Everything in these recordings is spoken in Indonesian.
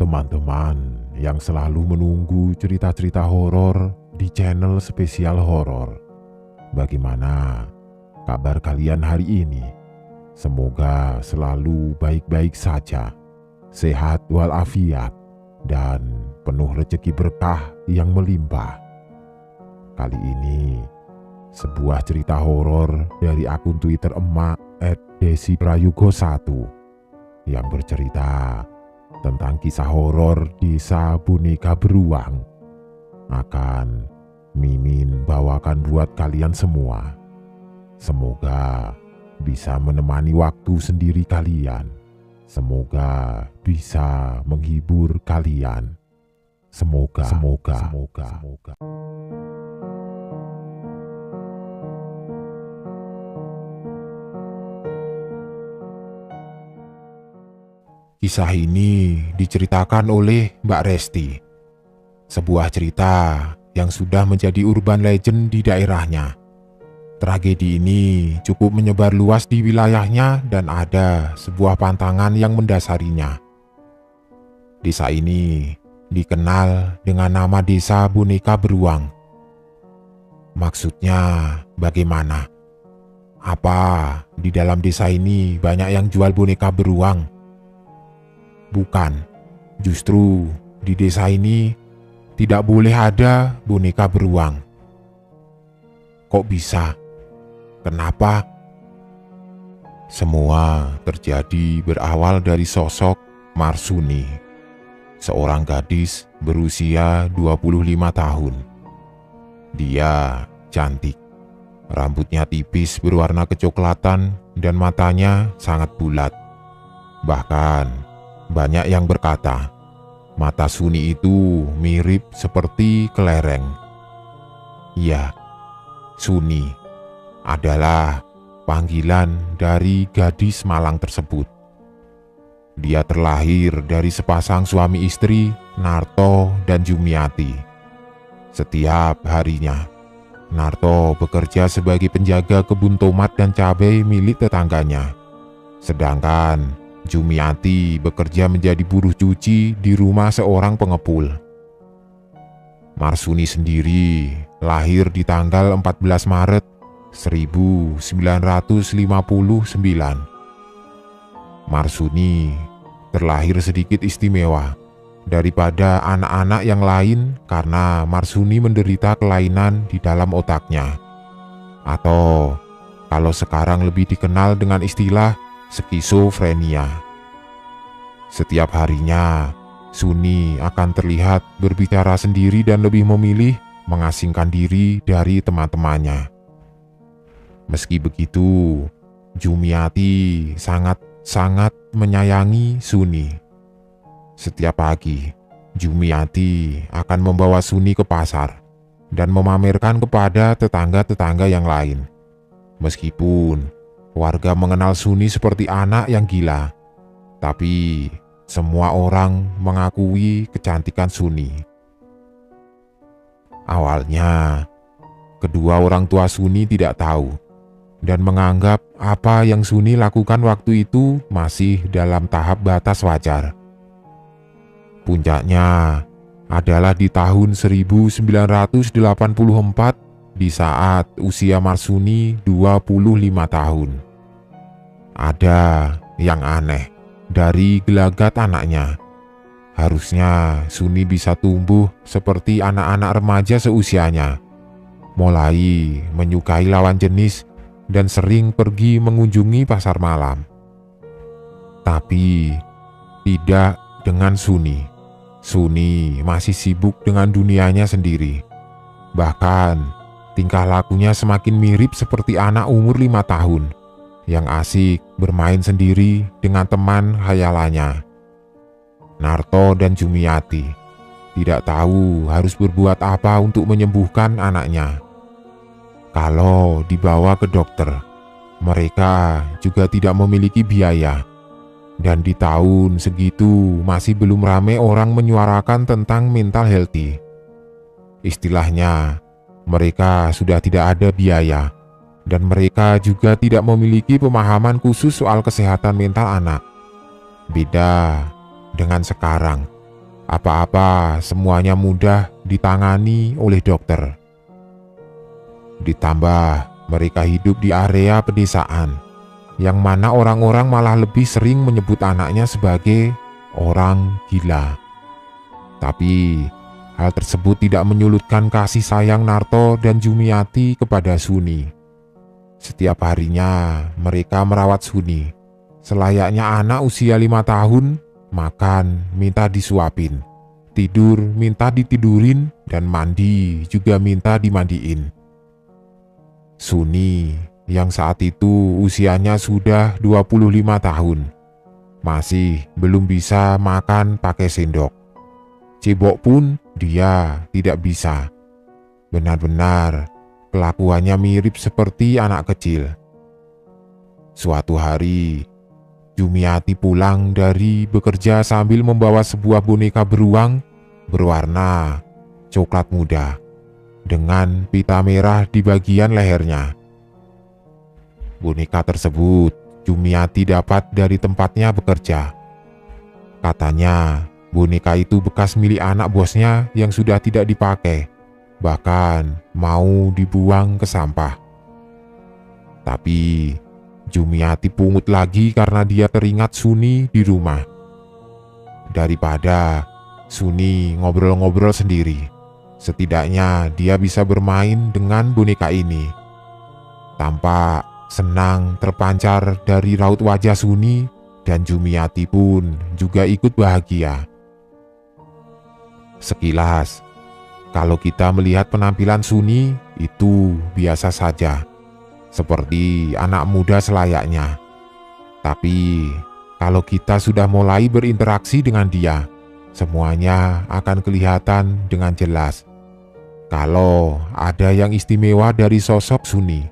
teman-teman yang selalu menunggu cerita-cerita horor di channel spesial horor. Bagaimana kabar kalian hari ini? Semoga selalu baik-baik saja, sehat walafiat, dan penuh rezeki berkah yang melimpah. Kali ini sebuah cerita horor dari akun Twitter emak @desiprayugo1 yang bercerita tentang kisah horor desa boneka beruang akan Mimin bawakan buat kalian semua. Semoga bisa menemani waktu sendiri kalian. Semoga bisa menghibur kalian. Semoga. Kisah ini diceritakan oleh Mbak Resti. Sebuah cerita yang sudah menjadi urban legend di daerahnya. Tragedi ini cukup menyebar luas di wilayahnya dan ada sebuah pantangan yang mendasarinya. Desa ini dikenal dengan nama Desa Boneka Beruang. Maksudnya bagaimana? Apa di dalam desa ini banyak yang jual boneka beruang? Bukan, justru di desa ini tidak boleh ada boneka beruang. Kok bisa? Kenapa? Semua terjadi berawal dari sosok Marsuni, seorang gadis berusia 25 tahun. Dia cantik, rambutnya tipis berwarna kecoklatan dan matanya sangat bulat. Bahkan banyak yang berkata, mata Suni itu mirip seperti kelereng. Ya, Suni adalah panggilan dari gadis malang tersebut. Dia terlahir dari sepasang suami istri, Narto dan Jumiati. Setiap harinya, Narto bekerja sebagai penjaga kebun tomat dan cabai milik tetangganya. Sedangkan Jumiati bekerja menjadi buruh cuci di rumah seorang pengepul. Marsuni sendiri lahir di tanggal 14 Maret 1959. Marsuni terlahir sedikit istimewa daripada anak-anak yang lain karena Marsuni menderita kelainan di dalam otaknya, atau kalau sekarang lebih dikenal dengan istilah skizofrenia. Setiap harinya, Suni akan terlihat berbicara sendiri dan lebih memilih mengasingkan diri dari teman-temannya. Meski begitu, Jumiati sangat menyayangi Suni. Setiap pagi, Jumiati akan membawa Suni ke pasar dan memamerkan kepada tetangga-tetangga yang lain. Meskipun warga mengenal Suni seperti anak yang gila, tapi semua orang mengakui kecantikan Suni. Awalnya, kedua orang tua Suni tidak tahu dan menganggap apa yang Suni lakukan waktu itu masih dalam tahap batas wajar. Puncaknya adalah di tahun 1984 di saat usia Marsuni 25 tahun. Ada yang aneh dari gelagat anaknya. Harusnya Suni bisa tumbuh seperti anak-anak remaja seusianya, mulai menyukai lawan jenis dan sering pergi mengunjungi pasar malam. Tapi tidak dengan Suni. Suni masih sibuk dengan dunianya sendiri. Bahkan tingkah lakunya semakin mirip seperti anak umur 5 tahun yang asik bermain sendiri dengan teman khayalannya. Narto dan Jumiati tidak tahu harus berbuat apa untuk menyembuhkan anaknya. Kalau dibawa ke dokter, mereka juga tidak memiliki biaya. Dan di tahun segitu masih belum ramai orang menyuarakan tentang mental healthy. Istilahnya, mereka sudah tidak ada biaya, dan mereka juga tidak memiliki pemahaman khusus soal kesehatan mental anak. Beda dengan sekarang, Apa-apa semuanya mudah ditangani oleh dokter. Ditambah mereka hidup di area pedesaan, yang mana orang-orang malah lebih sering menyebut anaknya sebagai orang gila. Tapi hal tersebut tidak menyurutkan kasih sayang Narto dan Jumiati kepada Suni. Setiap harinya mereka merawat Suni. Selayaknya anak usia 5 tahun, makan minta disuapin, tidur minta ditidurin, dan mandi juga minta dimandiin. Suni yang saat itu usianya sudah 25 tahun, masih belum bisa makan pakai sendok. Cebok pun dia tidak bisa. Benar-benar kelakuannya mirip seperti anak kecil. Suatu hari, Jumiati pulang dari bekerja sambil membawa sebuah boneka beruang berwarna coklat muda dengan pita merah di bagian lehernya. Boneka tersebut Jumiati dapat dari tempatnya bekerja. Katanya, boneka itu bekas milik anak bosnya yang sudah tidak dipakai, bahkan mau dibuang ke sampah. Tapi Jumiati pungut lagi karena dia teringat Suni di rumah. Daripada Suni ngobrol-ngobrol sendiri, setidaknya dia bisa bermain dengan boneka ini. Tampak senang terpancar dari raut wajah Suni, dan Jumiati pun juga ikut bahagia. Sekilas, kalau kita melihat penampilan Suni itu biasa saja, seperti anak muda selayaknya. Tapi kalau kita sudah mulai berinteraksi dengan dia, semuanya akan kelihatan dengan jelas. Kalau ada yang istimewa dari sosok Suni,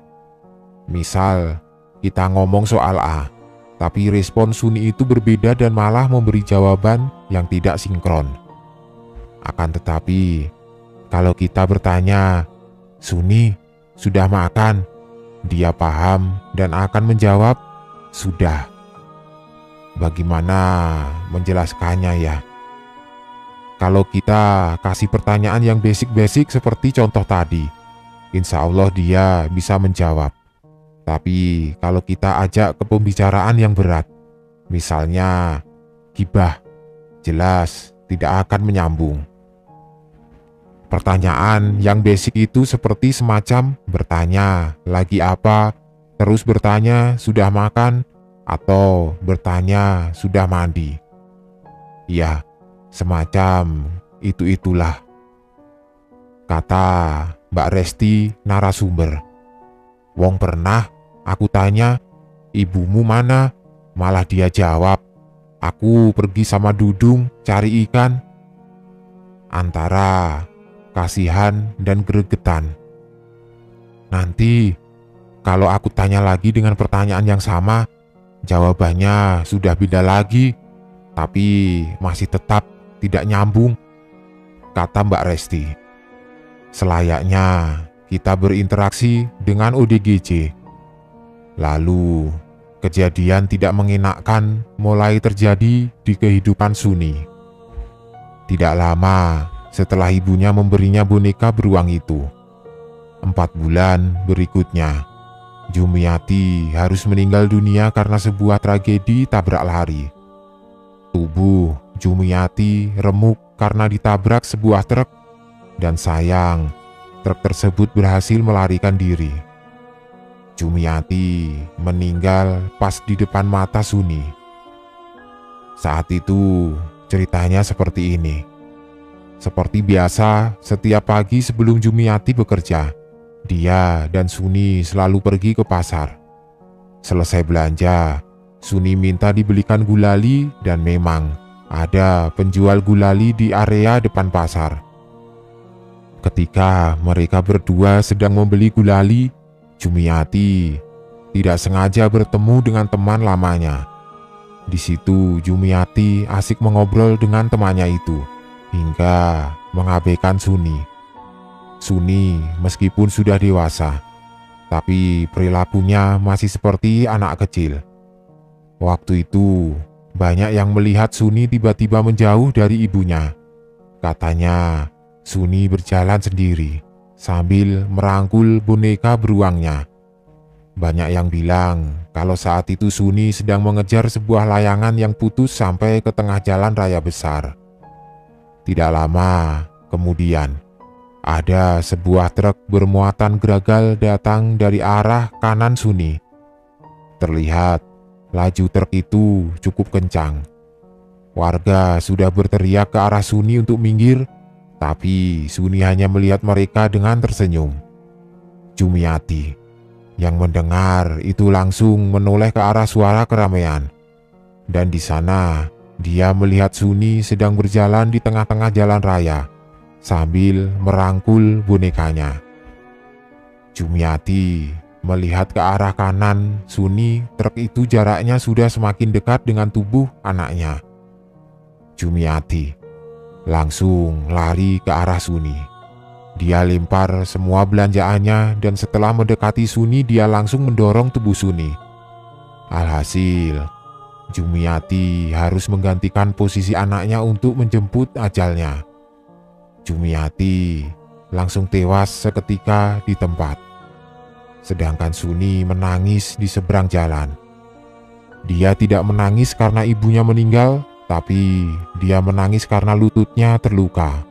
misal kita ngomong soal A, tapi respon Suni itu berbeda dan malah memberi jawaban yang tidak sinkron. Akan tetapi, kalau kita bertanya, "Suni, sudah makan?" dia paham dan akan menjawab, "Sudah." Bagaimana menjelaskannya ya? Kalau kita kasih pertanyaan yang basic-basic seperti contoh tadi, insya Allah dia bisa menjawab. Tapi kalau kita ajak ke pembicaraan yang berat, misalnya gibah, jelas tidak akan menyambung. Pertanyaan yang basic itu seperti semacam bertanya lagi apa, terus bertanya sudah makan, atau bertanya sudah mandi. Ya, semacam itu-itulah. Kata Mbak Resti narasumber. "Wong pernah aku tanya, ibumu mana? Malah dia jawab, aku pergi sama Dudung cari ikan." Antara kasihan dan gregetan. Nanti kalau aku tanya lagi dengan pertanyaan yang sama, jawabannya sudah beda lagi, tapi masih tetap tidak nyambung, kata Mbak Resti. Selayaknya kita berinteraksi dengan ODGJ. Lalu kejadian tidak mengenakkan mulai terjadi di kehidupan Suni. Tidak lama setelah ibunya memberinya boneka beruang itu, 4 bulan berikutnya, Jumiati harus meninggal dunia karena sebuah tragedi tabrak lari. Tubuh Jumiati remuk karena ditabrak sebuah truk, dan sayang, truk tersebut berhasil melarikan diri. Jumiati meninggal pas di depan mata Suni. Saat itu ceritanya seperti ini. Seperti biasa, setiap pagi sebelum Jumiati bekerja, dia dan Suni selalu pergi ke pasar. Selesai belanja, Suni minta dibelikan gulali, dan memang ada penjual gulali di area depan pasar. Ketika mereka berdua sedang membeli gulali, Jumiati tidak sengaja bertemu dengan teman lamanya. Di situ Jumiati asik mengobrol dengan temannya itu, hingga mengabaikan Suni. Suni meskipun sudah dewasa, tapi perilakunya masih seperti anak kecil. Waktu itu banyak yang melihat Suni tiba-tiba menjauh dari ibunya, Katanya, Suni berjalan sendiri sambil merangkul boneka beruangnya. Banyak yang bilang kalau saat itu Suni sedang mengejar sebuah layangan yang putus sampai ke tengah jalan raya besar. Tidak lama kemudian, ada sebuah truk bermuatan gragal datang dari arah kanan Suni. Terlihat laju truk itu cukup kencang. Warga sudah berteriak ke arah Suni untuk minggir, tapi Suni hanya melihat mereka dengan tersenyum. Jumiati yang mendengar itu langsung menoleh ke arah suara keramaian. Dan di sana dia melihat Suni sedang berjalan di tengah-tengah jalan raya sambil merangkul bonekanya. Jumiati melihat ke arah kanan Suni, truk itu jaraknya sudah semakin dekat dengan tubuh anaknya. Jumiati langsung lari ke arah Suni. Dia lempar semua belanjaannya dan setelah mendekati Suni dia langsung mendorong tubuh Suni. Alhasil, Jumiati harus menggantikan posisi anaknya untuk menjemput ajalnya. Jumiati langsung tewas seketika di tempat. Sedangkan Suni menangis di seberang jalan. Dia tidak menangis karena ibunya meninggal, tapi dia menangis karena lututnya terluka.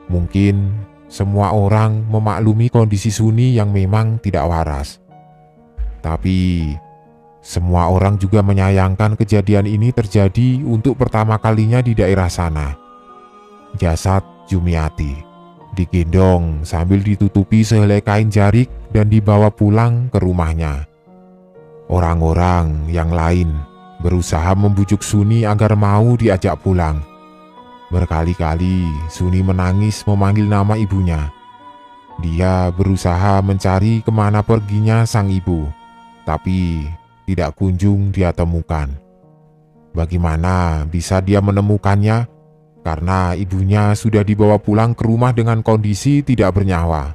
Mungkin semua orang memaklumi kondisi Suni yang memang tidak waras. Tapi semua orang juga menyayangkan kejadian ini terjadi untuk pertama kalinya di daerah sana. Jasad Jumiati digendong sambil ditutupi sehelai kain jarik dan dibawa pulang ke rumahnya. Orang-orang yang lain berusaha membujuk Suni agar mau diajak pulang. Berkali-kali Suni menangis memanggil nama ibunya. Dia berusaha mencari kemana perginya sang ibu, tapi tidak kunjung dia temukan. Bagaimana bisa dia menemukannya? Karena ibunya sudah dibawa pulang ke rumah dengan kondisi tidak bernyawa.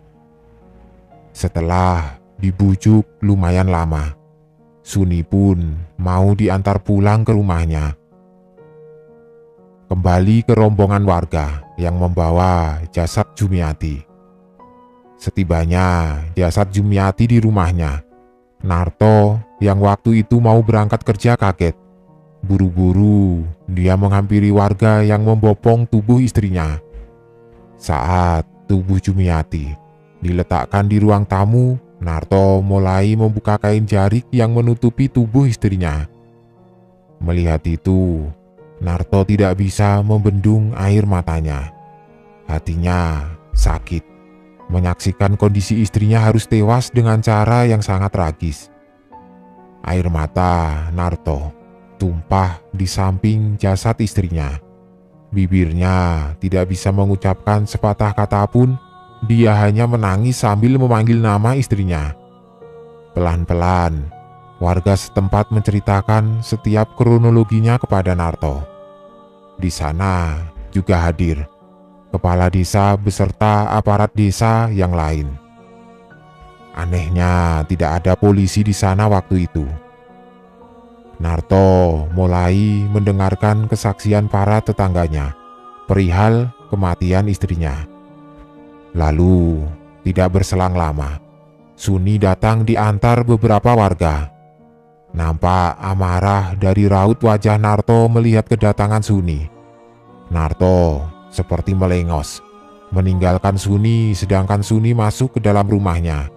Setelah dibujuk lumayan lama, Suni pun mau diantar pulang ke rumahnya. Kembali ke rombongan warga yang membawa jasad Jumiati. Setibanya jasad Jumiati di rumahnya, Narto yang waktu itu mau berangkat kerja kaget. Buru-buru dia menghampiri warga yang membopong tubuh istrinya. Saat tubuh Jumiati diletakkan di ruang tamu, Narto mulai membuka kain jarik yang menutupi tubuh istrinya. Melihat itu, Narto tidak bisa membendung air matanya. Hatinya sakit menyaksikan kondisi istrinya harus tewas dengan cara yang sangat tragis. Air mata Narto tumpah di samping jasad istrinya. Bibirnya tidak bisa mengucapkan sepatah kata pun. Dia hanya menangis sambil memanggil nama istrinya. Pelan-pelan, warga setempat menceritakan setiap kronologinya kepada Narto. Di sana juga hadir kepala desa beserta aparat desa yang lain. Anehnya, tidak ada polisi di sana waktu itu. Narto mulai mendengarkan kesaksian para tetangganya perihal kematian istrinya. Lalu, tidak berselang lama, Suni datang diantar beberapa warga. Nampak amarah dari raut wajah Narto melihat kedatangan Suni. Narto seperti melengos, meninggalkan Suni sedangkan Suni masuk ke dalam rumahnya.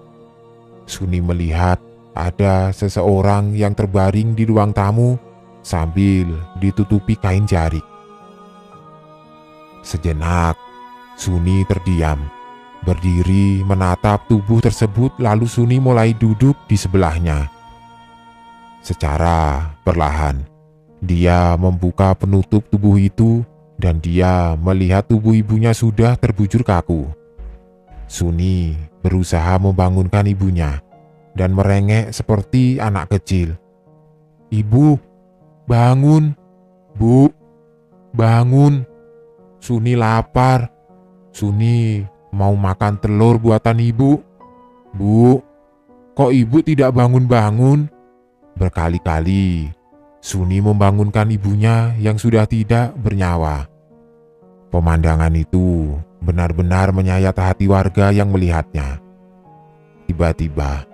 Suni melihat ada seseorang yang terbaring di ruang tamu sambil ditutupi kain jarik. Sejenak, Suni terdiam, berdiri menatap tubuh tersebut, lalu Suni mulai duduk di sebelahnya. Secara perlahan, dia membuka penutup tubuh itu dan dia melihat tubuh ibunya sudah terbujur kaku. Suni berusaha membangunkan ibunya dan merengek seperti anak kecil. "Ibu, bangun! Bu, bangun! Suni lapar. Suni mau makan telur buatan ibu. Bu, kok ibu tidak bangun-bangun?" Berkali-kali Suni membangunkan ibunya yang sudah tidak bernyawa. Pemandangan itu benar-benar menyayat hati warga yang melihatnya. Tiba-tiba,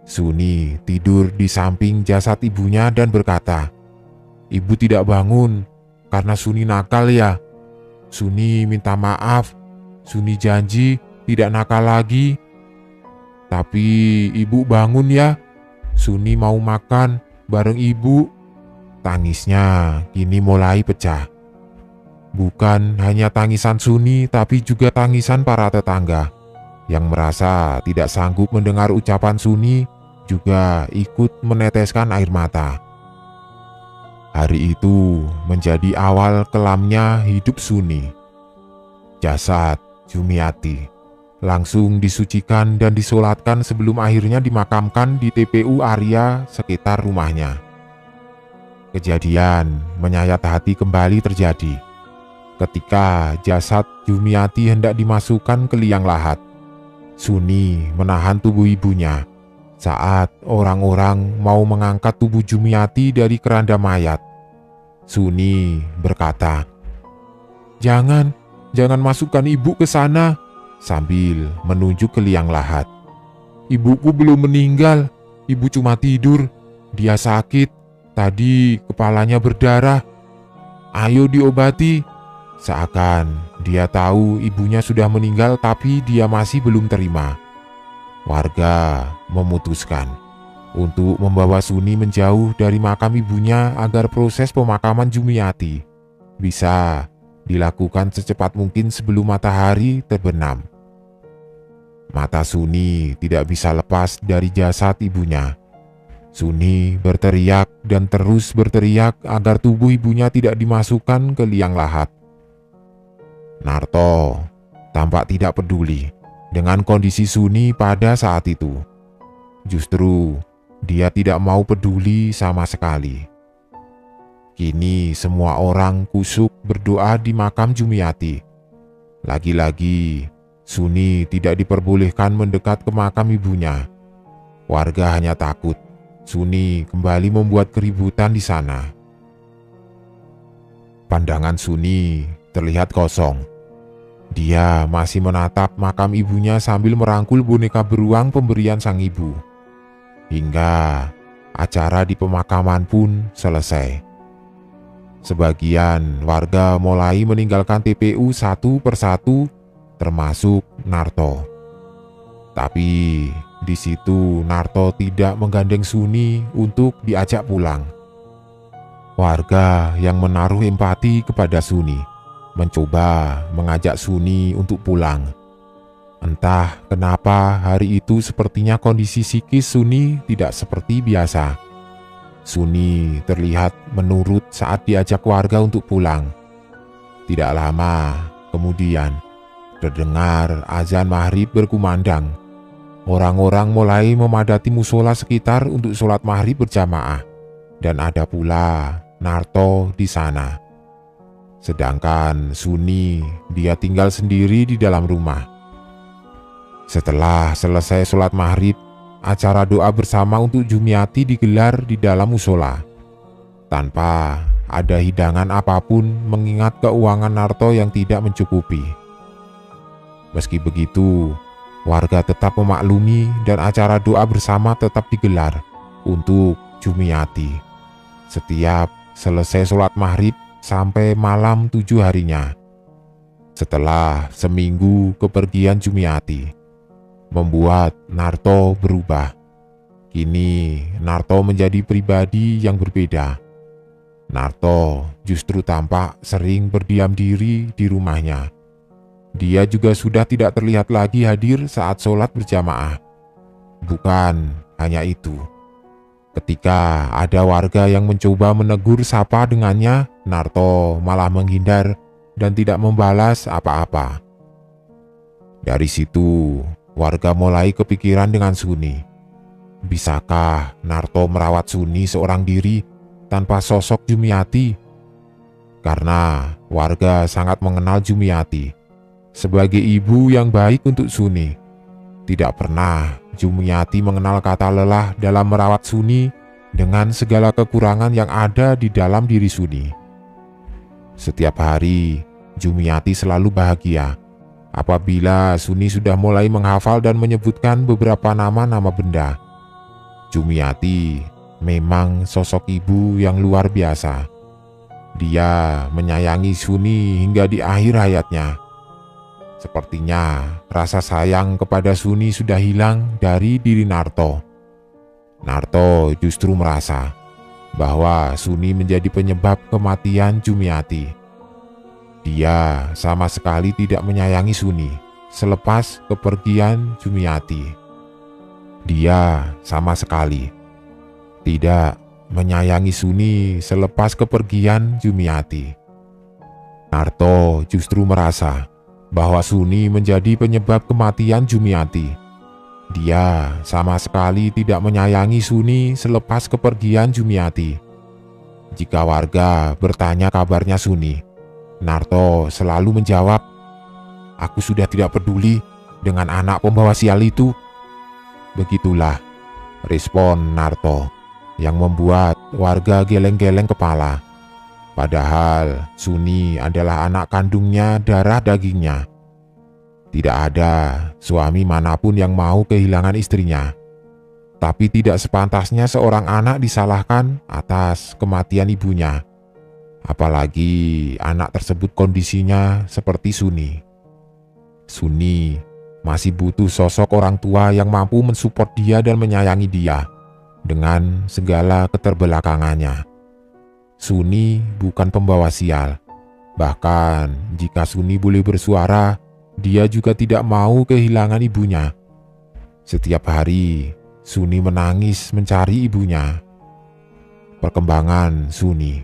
Suni tidur di samping jasad ibunya dan berkata, "Ibu tidak bangun karena Suni nakal ya. Suni minta maaf. Suni janji tidak nakal lagi. Tapi ibu bangun ya. Suni mau makan bareng ibu." Tangisnya kini mulai pecah. Bukan hanya tangisan Suni, tapi juga tangisan para tetangga yang merasa tidak sanggup mendengar ucapan Suni juga ikut meneteskan air mata. Hari itu menjadi awal kelamnya hidup Suni. Jasad Jumiati langsung disucikan dan disolatkan sebelum akhirnya dimakamkan di TPU area sekitar rumahnya. Kejadian menyayat hati kembali terjadi ketika jasad Jumiati hendak dimasukkan ke liang lahat. Suni menahan tubuh ibunya saat orang-orang mau mengangkat tubuh Jumiati dari keranda mayat. Suni berkata, Jangan masukkan ibu ke sana," sambil menunjuk ke liang lahat. "Ibuku belum meninggal, ibu cuma tidur. Dia sakit, tadi kepalanya berdarah. Ayo diobati." Seakan dia tahu ibunya sudah meninggal tapi dia masih belum terima. Warga memutuskan untuk membawa Suni menjauh dari makam ibunya agar proses pemakaman Jumiati bisa dilakukan secepat mungkin sebelum matahari terbenam. Mata Suni tidak bisa lepas dari jasad ibunya. Suni berteriak dan terus berteriak agar tubuh ibunya tidak dimasukkan ke liang lahat. Narto tampak tidak peduli dengan kondisi Suni pada saat itu. Justru dia tidak mau peduli sama sekali. Kini semua orang kusuk berdoa di makam Jumiati. Lagi-lagi Suni tidak diperbolehkan mendekat ke makam ibunya. Warga hanya takut Suni kembali membuat keributan di sana. Pandangan Suni terlihat kosong. Dia masih menatap makam ibunya sambil merangkul boneka beruang pemberian sang ibu. Hingga acara di pemakaman pun selesai. Sebagian warga mulai meninggalkan TPU satu persatu, termasuk Narto. Tapi di situ Narto tidak menggandeng Suni untuk diajak pulang. Warga yang menaruh empati kepada Suni mencoba mengajak Suni untuk pulang. Entah kenapa hari itu sepertinya kondisi psikis Suni tidak seperti biasa. Suni terlihat menurut saat diajak warga untuk pulang. Tidak lama kemudian terdengar azan maghrib berkumandang. Orang-orang mulai memadati musola sekitar untuk sholat maghrib berjamaah, dan ada pula Narto di sana. Sedangkan Suni, dia tinggal sendiri di dalam rumah. Setelah selesai sholat maghrib, acara doa bersama untuk Jumiati digelar di dalam musola. Tanpa ada hidangan apapun mengingat keuangan Narto yang tidak mencukupi. Meski begitu, warga tetap memaklumi dan acara doa bersama tetap digelar untuk Jumiati setiap selesai sholat maghrib sampai malam 7 harinya. Setelah seminggu kepergian Jumiati membuat Narto berubah. Kini Narto menjadi pribadi yang berbeda. Narto justru tampak sering berdiam diri di rumahnya. Dia juga sudah tidak terlihat lagi hadir saat sholat berjamaah. Bukan hanya itu. Ketika ada warga yang mencoba menegur sapa dengannya, Narto malah menghindar dan tidak membalas apa-apa. Dari situ, warga mulai kepikiran dengan Suni. Bisakah Narto merawat Suni seorang diri tanpa sosok Jumiati? Karena warga sangat mengenal Jumiati sebagai ibu yang baik untuk Suni. Tidak pernah Jumiati mengenal kata lelah dalam merawat Suni dengan segala kekurangan yang ada di dalam diri Suni. Setiap hari, Jumiati selalu bahagia apabila Suni sudah mulai menghafal dan menyebutkan beberapa nama-nama benda. Jumiati memang sosok ibu yang luar biasa. Dia menyayangi Suni hingga di akhir hayatnya. Sepertinya rasa sayang kepada Suni sudah hilang dari diri Narto. Narto justru merasa bahwa Suni menjadi penyebab kematian Jumiati. Dia sama sekali tidak menyayangi Suni selepas kepergian Jumiati. Dia sama sekali tidak menyayangi Suni selepas kepergian Jumiati. Narto justru merasa bahwa Suni menjadi penyebab kematian Jumiati. Dia sama sekali tidak menyayangi Suni selepas kepergian Jumiati. Jika warga bertanya kabarnya Suni, Narto selalu menjawab, "Aku sudah tidak peduli dengan anak pembawa sial itu." Begitulah respon Narto yang membuat warga geleng-geleng kepala. Padahal Suni adalah anak kandungnya darah dagingnya. Tidak ada suami manapun yang mau kehilangan istrinya. Tapi tidak sepantasnya seorang anak disalahkan atas kematian ibunya. Apalagi anak tersebut kondisinya seperti Suni. Suni masih butuh sosok orang tua yang mampu mensupport dia dan menyayangi dia dengan segala keterbelakangannya. Suni bukan pembawa sial. Bahkan jika Suni boleh bersuara, dia juga tidak mau kehilangan ibunya. Setiap hari Suni menangis mencari ibunya. Perkembangan Suni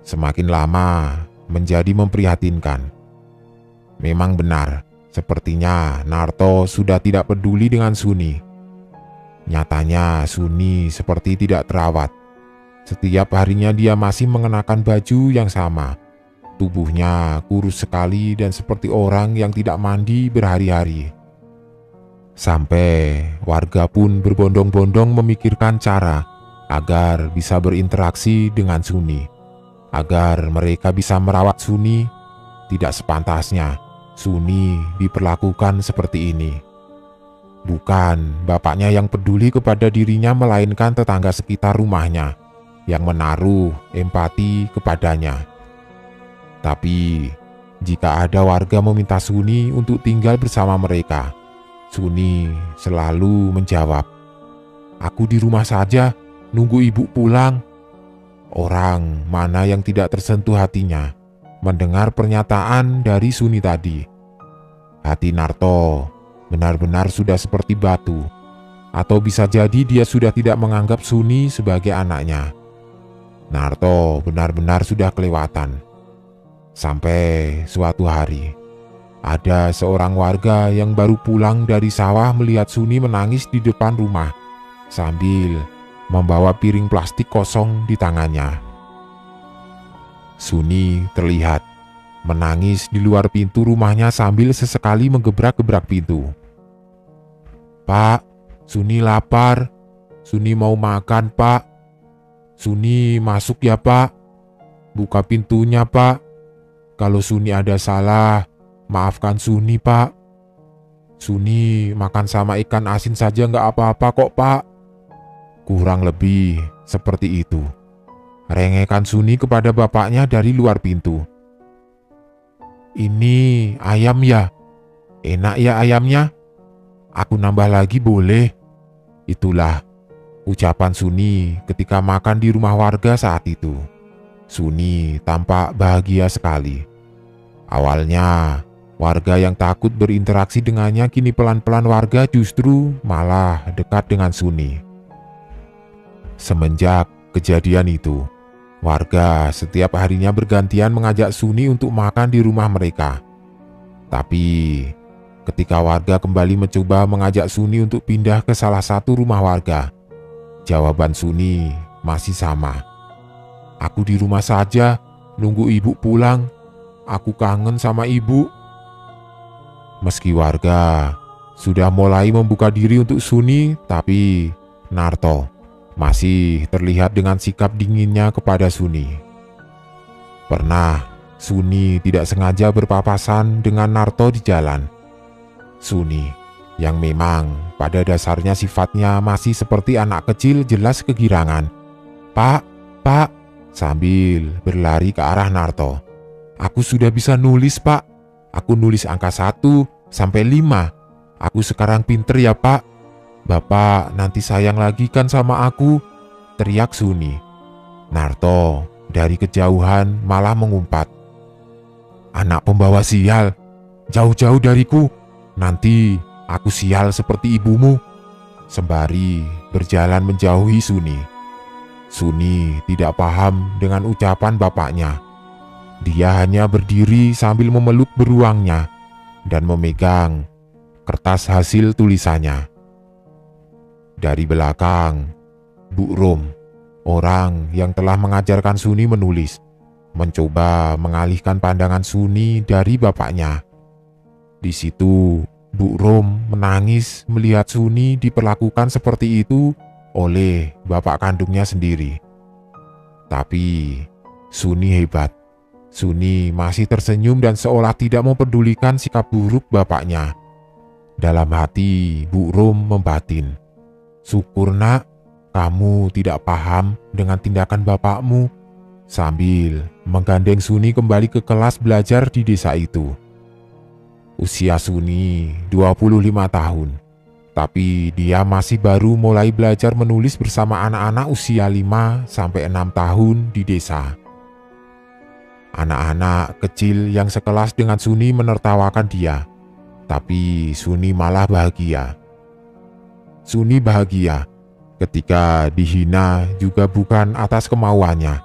semakin lama menjadi memprihatinkan. Memang benar, sepertinya Narto sudah tidak peduli dengan Suni. Nyatanya Suni seperti tidak terawat. Setiap harinya dia masih mengenakan baju yang sama. Tubuhnya kurus sekali dan seperti orang yang tidak mandi berhari-hari. Sampai warga pun berbondong-bondong memikirkan cara agar bisa berinteraksi dengan Suni. Agar mereka bisa merawat Suni. Tidak sepantasnya Suni diperlakukan seperti ini. Bukan bapaknya yang peduli kepada dirinya, melainkan tetangga sekitar rumahnya yang menaruh empati kepadanya. Tapi jika ada warga meminta Suni untuk tinggal bersama mereka, Suni selalu menjawab, "Aku di rumah saja, nunggu ibu pulang." Orang mana yang tidak tersentuh hatinya mendengar pernyataan dari Suni tadi. Hati Narto benar-benar sudah seperti batu, atau bisa jadi dia sudah tidak menganggap Suni sebagai anaknya. Narto benar-benar sudah kelewatan. Sampai suatu hari, ada seorang warga yang baru pulang dari sawah melihat Suni menangis di depan rumah sambil membawa piring plastik kosong di tangannya. Suni terlihat menangis di luar pintu rumahnya sambil sesekali menggebrak-gebrak pintu. "Pak, Suni lapar. Suni mau makan, Pak. Suni masuk ya, Pak. Buka pintunya, Pak. Kalau Suni ada salah, maafkan Suni, Pak. Suni makan sama ikan asin saja nggak apa-apa kok, Pak." Kurang lebih seperti itu rengekan Suni kepada bapaknya dari luar pintu. "Ini ayam ya? Enak ya ayamnya? Aku nambah lagi boleh?" Itulah ucapan Suni ketika makan di rumah warga saat itu. Suni tampak bahagia sekali. Awalnya warga yang takut berinteraksi dengannya, kini pelan-pelan warga justru malah dekat dengan Suni. Semenjak kejadian itu, warga setiap harinya bergantian mengajak Suni untuk makan di rumah mereka. Tapi ketika warga kembali mencoba mengajak Suni untuk pindah ke salah satu rumah warga, jawaban Suni masih sama. "Aku di rumah saja, nunggu ibu pulang. Aku kangen sama ibu." Meski warga sudah mulai membuka diri untuk Suni, tapi Narto masih terlihat dengan sikap dinginnya kepada Suni. Pernah Suni tidak sengaja berpapasan dengan Narto di jalan. Suni, yang memang pada dasarnya sifatnya masih seperti anak kecil, jelas kegirangan. "Pak, Pak," sambil berlari ke arah Narto. "Aku sudah bisa nulis, Pak. Aku nulis angka 1 sampai 5. Aku sekarang pinter ya, Pak. Bapak nanti sayang lagi kan sama aku," teriak Suni. Narto dari kejauhan malah mengumpat, "Anak pembawa sial, jauh-jauh dariku. Nanti aku sial seperti ibumu," sembari berjalan menjauhi Suni. Suni tidak paham dengan ucapan bapaknya. Dia hanya berdiri sambil memeluk beruangnya dan memegang kertas hasil tulisannya. Dari belakang, Bu Rom, orang yang telah mengajarkan Suni menulis, mencoba mengalihkan pandangan Suni dari bapaknya. Di situ, Bu Rom menangis melihat Suni diperlakukan seperti itu oleh bapak kandungnya sendiri. Tapi Suni hebat. Suni masih tersenyum dan seolah tidak mempedulikan sikap buruk bapaknya. Dalam hati, Bu Rom membatin, "Syukur nak, kamu tidak paham dengan tindakan bapakmu," sambil menggandeng Suni kembali ke kelas belajar di desa itu. Usia Suni 25 tahun, tapi dia masih baru mulai belajar menulis bersama anak-anak usia 5-6 tahun di desa. Anak-anak kecil yang sekelas dengan Suni menertawakan dia, tapi Suni malah bahagia. Suni bahagia ketika dihina juga bukan atas kemauannya,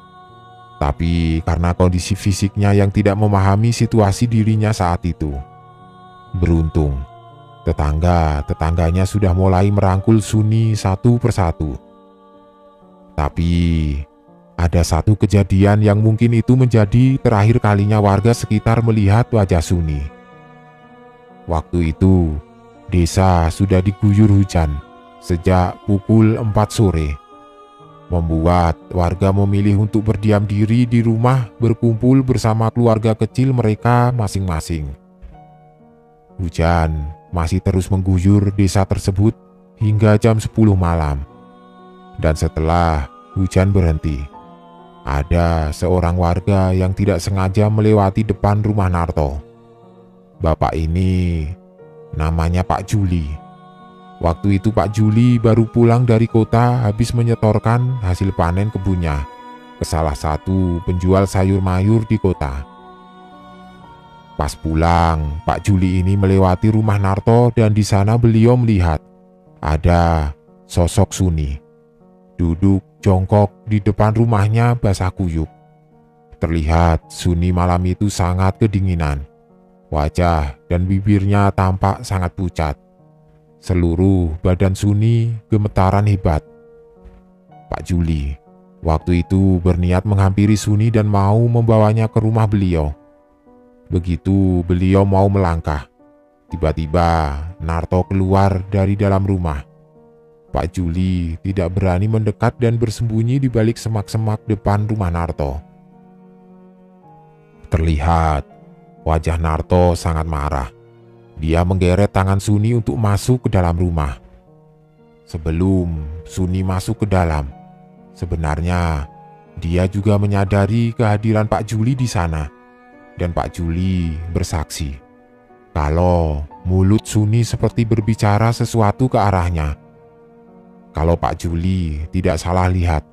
tapi karena kondisi fisiknya yang tidak memahami situasi dirinya saat itu. Beruntung, tetangga-tetangganya sudah mulai merangkul Suni satu persatu. Tapi ada satu kejadian yang mungkin itu menjadi terakhir kalinya warga sekitar melihat wajah Suni. Waktu itu, desa sudah diguyur hujan sejak pukul 4 sore, membuat warga memilih untuk berdiam diri di rumah berkumpul bersama keluarga kecil mereka masing-masing. Hujan masih terus mengguyur desa tersebut hingga jam 10 malam. Dan setelah hujan berhenti, ada seorang warga yang tidak sengaja melewati depan rumah Narto. Bapak ini namanya Pak Juli. Waktu itu Pak Juli baru pulang dari kota habis menyetorkan hasil panen kebunnya ke salah satu penjual sayur mayur di kota. Pas pulang, Pak Juli ini melewati rumah Narto dan di sana beliau melihat ada sosok Suni duduk jongkok di depan rumahnya basah kuyup. Terlihat Suni malam itu sangat kedinginan. Wajah dan bibirnya tampak sangat pucat. Seluruh badan Suni gemetaran hebat. Pak Juli waktu itu berniat menghampiri Suni dan mau membawanya ke rumah beliau. Begitu beliau mau melangkah, tiba-tiba Narto keluar dari dalam rumah. Pak Juli tidak berani mendekat dan bersembunyi di balik semak-semak depan rumah Narto. Terlihat wajah Narto sangat marah. Dia menggeret tangan Suni untuk masuk ke dalam rumah. Sebelum Suni masuk ke dalam, sebenarnya dia juga menyadari kehadiran Pak Juli di sana. Dan Pak Juli bersaksi kalau mulut Suni seperti berbicara sesuatu ke arahnya. Kalau Pak Juli tidak salah lihat,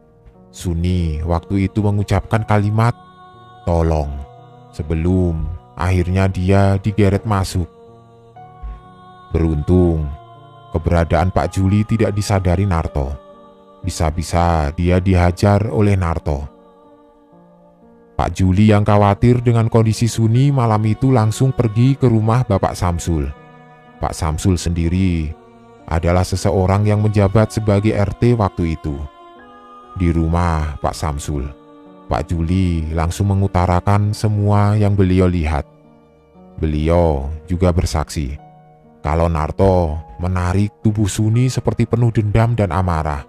Suni waktu itu mengucapkan kalimat "tolong" sebelum akhirnya dia digeret masuk. Beruntung, keberadaan Pak Juli tidak disadari Narto. Bisa-bisa dia dihajar oleh Narto. Pak Juli yang khawatir dengan kondisi Suni malam itu langsung pergi ke rumah Bapak Samsul. Pak Samsul sendiri adalah seseorang yang menjabat sebagai RT waktu itu. Di rumah Pak Samsul, Pak Juli langsung mengutarakan semua yang beliau lihat. Beliau juga bersaksi kalau Narto menarik tubuh Suni seperti penuh dendam dan amarah.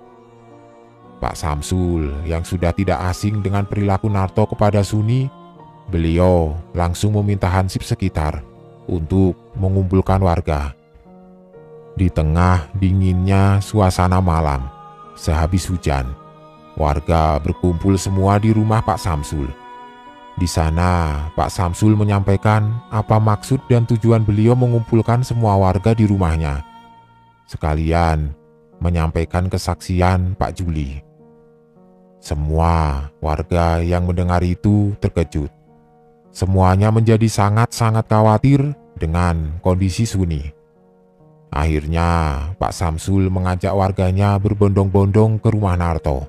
Pak Samsul yang sudah tidak asing dengan perilaku Narto kepada Suni Beliau langsung meminta hansip sekitar untuk mengumpulkan warga. Di tengah dinginnya suasana malam, sehabis hujan, warga berkumpul semua di rumah Pak Samsul. Di sana, Pak Samsul menyampaikan apa maksud dan tujuan beliau mengumpulkan semua warga di rumahnya. Sekalian menyampaikan kesaksian Pak Juli. Semua warga yang mendengar itu terkejut. Semuanya menjadi sangat-sangat khawatir dengan kondisi Suni. Akhirnya, Pak Samsul mengajak warganya berbondong-bondong ke rumah Narto.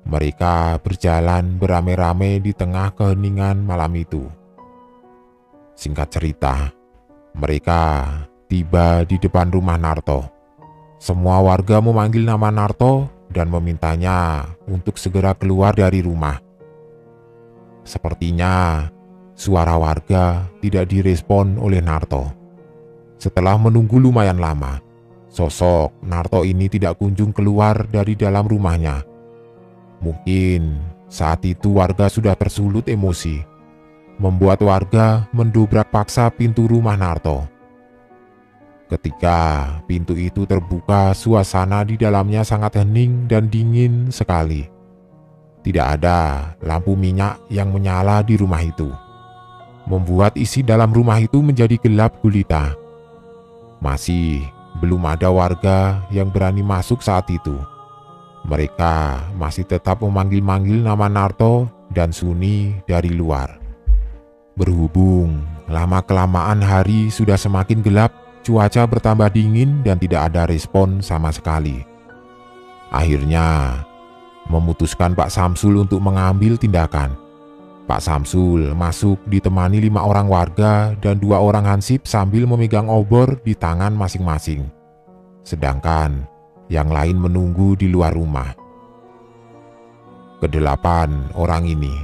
Mereka berjalan beramai-ramai di tengah keheningan malam itu. Singkat cerita, mereka tiba di depan rumah Narto. Semua warga memanggil nama Narto dan memintanya untuk segera keluar dari rumah. Sepertinya suara warga tidak direspon oleh Narto. Setelah menunggu lumayan lama, sosok Narto ini tidak kunjung keluar dari dalam rumahnya. Mungkin saat itu warga sudah tersulut emosi, membuat warga mendobrak paksa pintu rumah Narto. Ketika pintu itu terbuka, suasana di dalamnya sangat hening dan dingin sekali. Tidak ada lampu minyak yang menyala di rumah itu, membuat isi dalam rumah itu menjadi gelap gulita. Masih belum ada warga yang berani masuk saat itu. Mereka masih tetap memanggil-manggil nama Narto dan Suni dari luar. Berhubung lama-kelamaan hari sudah semakin gelap, cuaca bertambah dingin dan tidak ada respon sama sekali. Akhirnya memutuskan Pak Samsul untuk mengambil tindakan. Pak Samsul masuk ditemani 5 orang warga dan 2 orang hansip sambil memegang obor di tangan masing-masing. Sedangkan yang lain menunggu di luar rumah. Kedelapan orang ini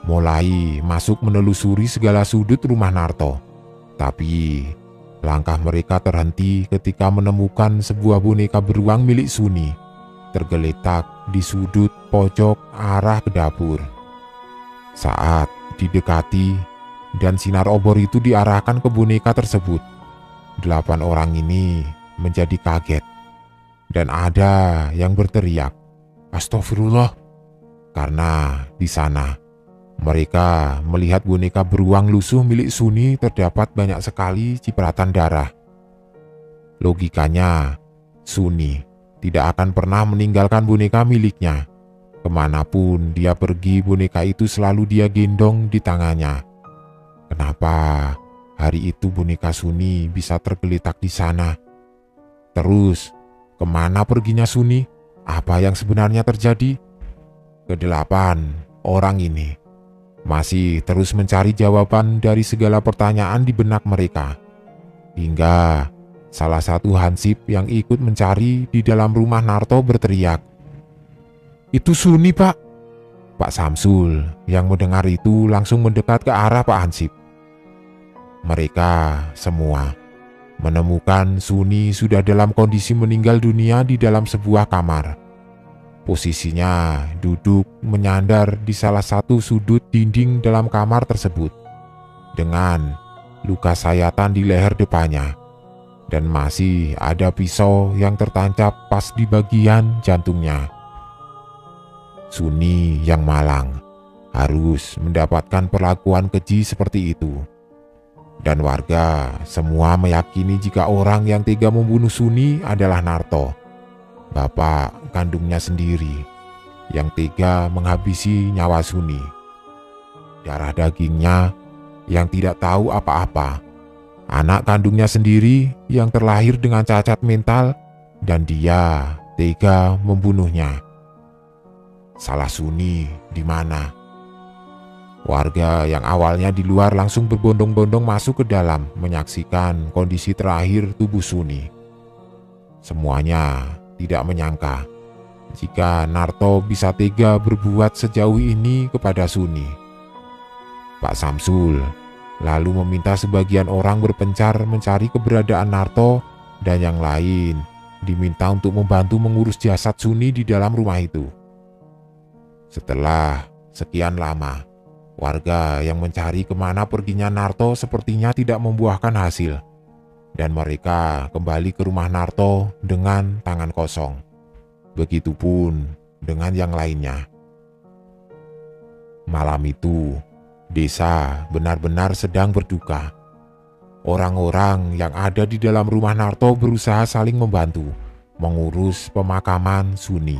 mulai masuk menelusuri segala sudut rumah Narto. Tapi langkah mereka terhenti ketika menemukan sebuah boneka beruang milik Suni tergeletak di sudut pojok arah ke dapur. Saat didekati dan sinar obor itu diarahkan ke boneka tersebut, 8 orang ini menjadi kaget. Dan ada yang berteriak, "Astagfirullah," karena di sana mereka melihat boneka beruang lusuh milik Suni terdapat banyak sekali cipratan darah. Logikanya, Suni tidak akan pernah meninggalkan boneka miliknya. Kemanapun dia pergi, boneka itu selalu dia gendong di tangannya. Kenapa hari itu boneka Suni bisa tergeletak di sana? Terus, kemana perginya Suni? Apa yang sebenarnya terjadi? Kedelapan orang ini masih terus mencari jawaban dari segala pertanyaan di benak mereka. Hingga salah satu hansip yang ikut mencari di dalam rumah Narto berteriak, "Itu Suni, Pak." Pak Samsul yang mendengar itu langsung mendekat ke arah Pak Hansip. Mereka semua menemukan Suni sudah dalam kondisi meninggal dunia di dalam sebuah kamar. Posisinya duduk menyandar di salah satu sudut dinding dalam kamar tersebut, dengan luka sayatan di leher depannya, dan masih ada pisau yang tertancap pas di bagian jantungnya. Suni yang malang harus mendapatkan perlakuan keji seperti itu. Dan warga semua meyakini jika orang yang tega membunuh Suni adalah Narto, bapak kandungnya sendiri, yang tega menghabisi nyawa Suni. Darah dagingnya yang tidak tahu apa-apa, anak kandungnya sendiri yang terlahir dengan cacat mental, dan dia tega membunuhnya. Salah Suni di mana? Warga yang awalnya di luar langsung berbondong-bondong masuk ke dalam menyaksikan kondisi terakhir tubuh Suni. Semuanya tidak menyangka jika Narto bisa tega berbuat sejauh ini kepada Suni. Pak Samsul lalu meminta sebagian orang berpencar mencari keberadaan Narto, dan yang lain diminta untuk membantu mengurus jasad Suni di dalam rumah itu. Setelah sekian lama, Warga yang mencari kemana perginya Narto sepertinya tidak membuahkan hasil, dan mereka kembali ke rumah Narto dengan tangan kosong. Begitupun dengan yang lainnya. Malam itu, desa benar-benar sedang berduka. Orang-orang yang ada di dalam rumah Narto berusaha saling membantu mengurus pemakaman Suni.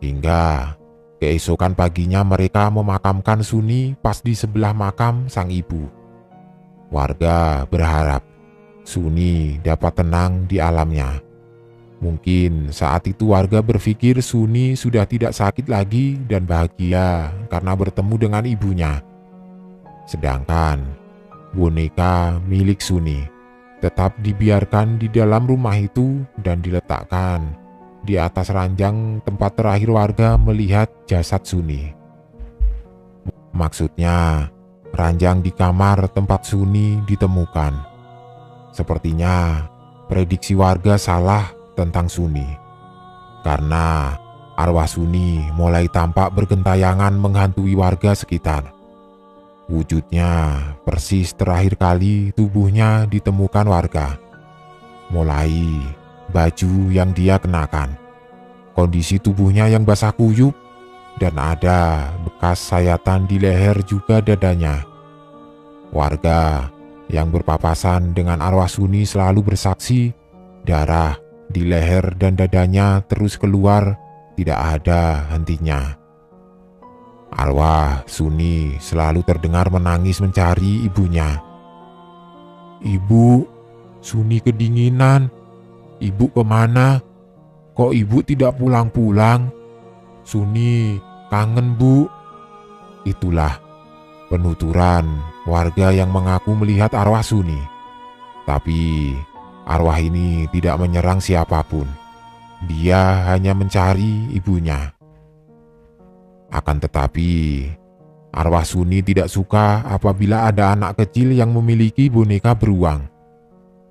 Hingga keesokan paginya mereka memakamkan Suni pas di sebelah makam sang ibu. Warga berharap Suni dapat tenang di alamnya. Mungkin saat itu warga berpikir Suni sudah tidak sakit lagi dan bahagia karena bertemu dengan ibunya. Sedangkan boneka milik Suni tetap dibiarkan di dalam rumah itu dan diletakkan di atas ranjang tempat terakhir warga melihat jasad Suni. Maksudnya, ranjang di kamar tempat Suni ditemukan. Sepertinya prediksi warga salah tentang Suni, karena arwah Suni mulai tampak bergentayangan menghantui warga sekitar. Wujudnya persis terakhir kali tubuhnya ditemukan warga. Mulai baju yang dia kenakan, kondisi tubuhnya yang basah kuyup, dan ada bekas sayatan di leher juga dadanya. Warga yang berpapasan dengan arwah Suni selalu bersaksi darah di leher dan dadanya terus keluar, tidak ada hentinya. Arwah Suni selalu terdengar menangis mencari ibunya. "Ibu, Suni kedinginan. Ibu kemana? Kok ibu tidak pulang-pulang? Suni kangen, Bu." Itulah penuturan warga yang mengaku melihat arwah Suni. Tapi arwah ini tidak menyerang siapapun. Dia hanya mencari ibunya. Akan tetapi, arwah Suni tidak suka apabila ada anak kecil yang memiliki boneka beruang.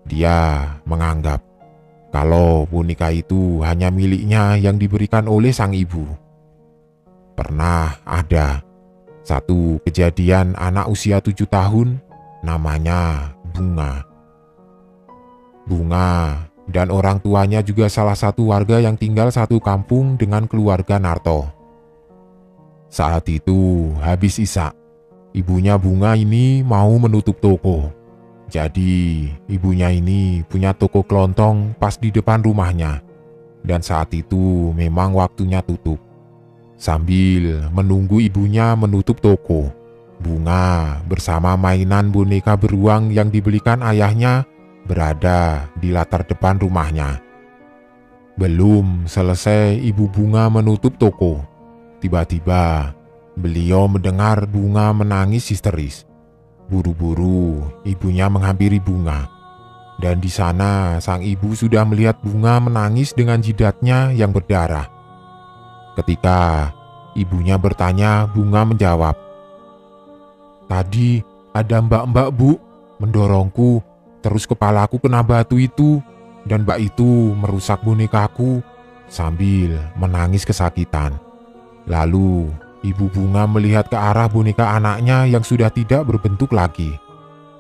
Dia menganggap kalau boneka itu hanya miliknya yang diberikan oleh sang ibu. Pernah ada satu kejadian anak usia 7 tahun, namanya Bunga. Bunga dan orang tuanya juga salah satu warga yang tinggal satu kampung dengan keluarga Narto. Saat itu habis Isya, ibunya Bunga ini mau menutup toko. Jadi ibunya ini punya toko kelontong pas di depan rumahnya. Dan saat itu memang waktunya tutup. Sambil menunggu ibunya menutup toko, Bunga bersama mainan boneka beruang yang dibelikan ayahnya berada di latar depan rumahnya. Belum selesai ibu Bunga menutup toko, tiba-tiba beliau mendengar Bunga menangis histeris. Buru-buru ibunya menghampiri Bunga, dan di sana sang ibu sudah melihat Bunga menangis dengan jidatnya yang berdarah. Ketika ibunya bertanya, Bunga menjawab, "Tadi ada mbak-mbak, Bu, mendorongku. Terus kepalaku kena batu itu, dan mbak itu merusak bonekaku," sambil menangis kesakitan. Lalu ibu Bunga melihat ke arah boneka anaknya yang sudah tidak berbentuk lagi,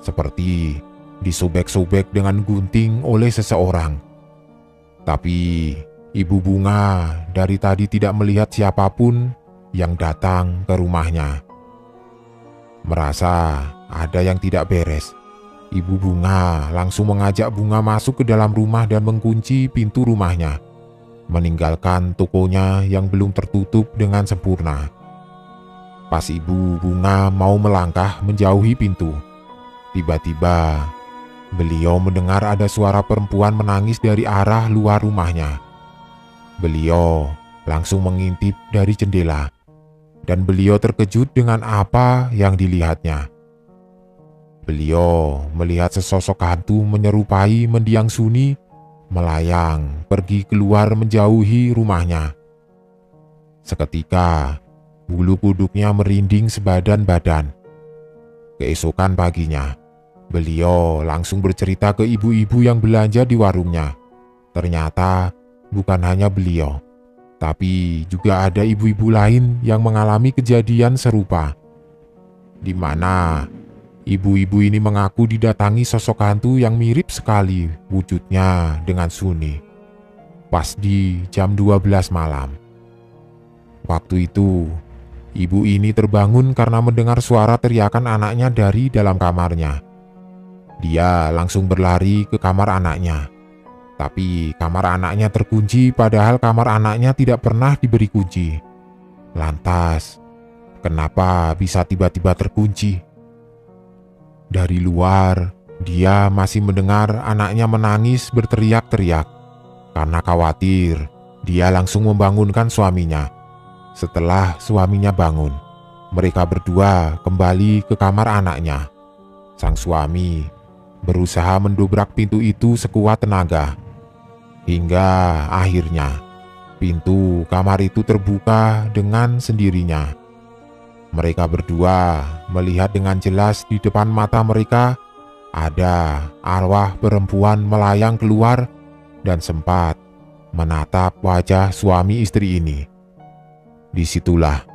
seperti disobek-sobek dengan gunting oleh seseorang. Tapi ibu Bunga dari tadi tidak melihat siapapun yang datang ke rumahnya. Merasa ada yang tidak beres, ibu Bunga langsung mengajak Bunga masuk ke dalam rumah dan mengunci pintu rumahnya, meninggalkan tokonya yang belum tertutup dengan sempurna. Pas ibu Bunga mau melangkah menjauhi pintu, tiba-tiba beliau mendengar ada suara perempuan menangis dari arah luar rumahnya. Beliau langsung mengintip dari jendela, dan beliau terkejut dengan apa yang dilihatnya. Beliau melihat sesosok hantu menyerupai mendiang Suni melayang pergi keluar menjauhi rumahnya. Seketika bulu kuduknya merinding sebadan badan. Keesokan paginya, beliau langsung bercerita ke ibu-ibu yang belanja di warungnya. Ternyata bukan hanya beliau, tapi juga ada ibu-ibu lain yang mengalami kejadian serupa. di mana ibu-ibu ini mengaku didatangi sosok hantu yang mirip sekali wujudnya dengan Suni, pas di jam 12 malam. Waktu itu, ibu ini terbangun karena mendengar suara teriakan anaknya dari dalam kamarnya. Dia langsung berlari ke kamar anaknya. Tapi kamar anaknya terkunci padahal kamar anaknya tidak pernah diberi kunci. Lantas, kenapa bisa tiba-tiba terkunci? Dari luar, dia masih mendengar anaknya menangis berteriak-teriak. Karena khawatir, dia langsung membangunkan suaminya. Setelah suaminya bangun, mereka berdua kembali ke kamar anaknya. Sang suami berusaha mendobrak pintu itu sekuat tenaga. Hingga akhirnya pintu kamar itu terbuka dengan sendirinya. Mereka berdua melihat dengan jelas di depan mata mereka ada arwah perempuan melayang keluar dan sempat menatap wajah suami istri ini. Disitulah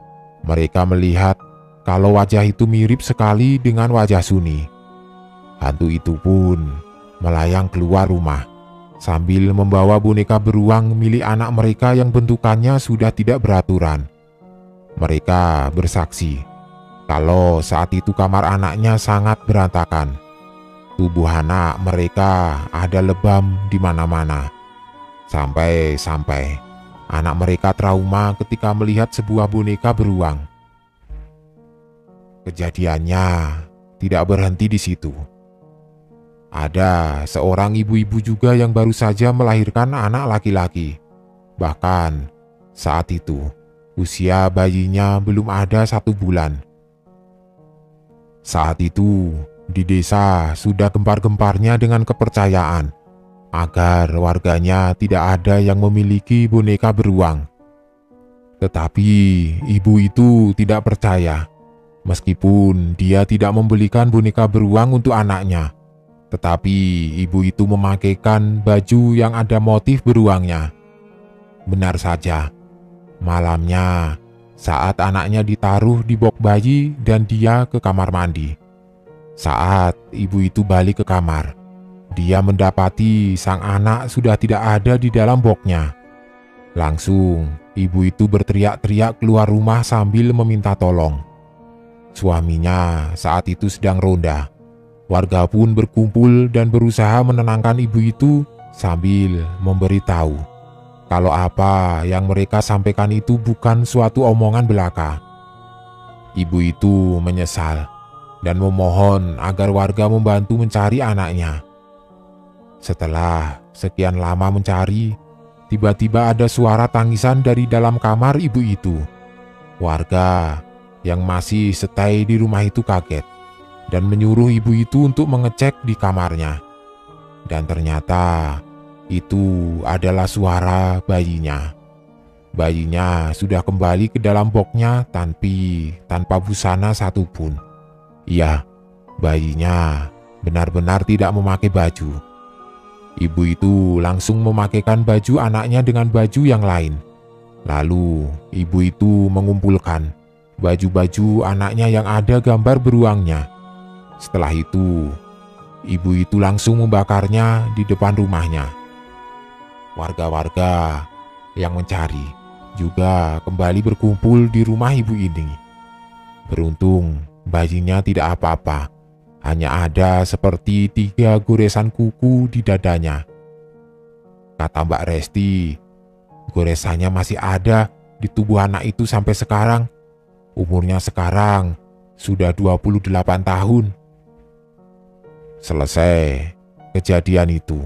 mereka melihat kalau wajah itu mirip sekali dengan wajah Suni. Hantu itu pun melayang keluar rumah sambil membawa boneka beruang milik anak mereka yang bentukannya sudah tidak beraturan. Mereka bersaksi kalau saat itu kamar anaknya sangat berantakan. Tubuh anak mereka ada lebam di mana-mana. Sampai-sampai anak mereka trauma ketika melihat sebuah boneka beruang. Kejadiannya tidak berhenti di situ. Ada seorang ibu-ibu juga yang baru saja melahirkan anak laki-laki. Bahkan saat itu usia bayinya belum ada 1 bulan. Saat itu di desa sudah gempar-gemparnya dengan kepercayaan agar warganya tidak ada yang memiliki boneka beruang. Tetapi ibu itu tidak percaya. Meskipun dia tidak membelikan boneka beruang untuk anaknya, tetapi ibu itu memakaikan baju yang ada motif beruangnya. Benar saja, malamnya saat anaknya ditaruh di box bayi dan dia ke kamar mandi. Saat ibu itu balik ke kamar, dia mendapati sang anak sudah tidak ada di dalam boxnya. Langsung ibu itu berteriak-teriak keluar rumah sambil meminta tolong. Suaminya saat itu sedang ronda. Warga pun berkumpul dan berusaha menenangkan ibu itu sambil memberitahu kalau apa yang mereka sampaikan itu bukan suatu omongan belaka. Ibu itu menyesal dan memohon agar warga membantu mencari anaknya. Setelah sekian lama mencari, tiba-tiba ada suara tangisan dari dalam kamar ibu itu. Warga yang masih stay di rumah itu kaget dan menyuruh ibu itu untuk mengecek di kamarnya. Dan ternyata itu adalah suara bayinya. Bayinya sudah kembali ke dalam boxnya tanpa busana satupun. Iya, bayinya benar-benar tidak memakai baju. Ibu itu langsung memakaikan baju anaknya dengan baju yang lain. Lalu ibu itu mengumpulkan baju-baju anaknya yang ada gambar beruangnya. Setelah itu, ibu itu langsung membakarnya di depan rumahnya. Warga-warga yang mencari juga kembali berkumpul di rumah ibu ini. Beruntung bayinya tidak apa-apa. Hanya ada seperti 3 goresan kuku di dadanya. Kata Mbak Resti, goresannya masih ada di tubuh anak itu sampai sekarang. Umurnya sekarang sudah 28 tahun. Selesai kejadian itu,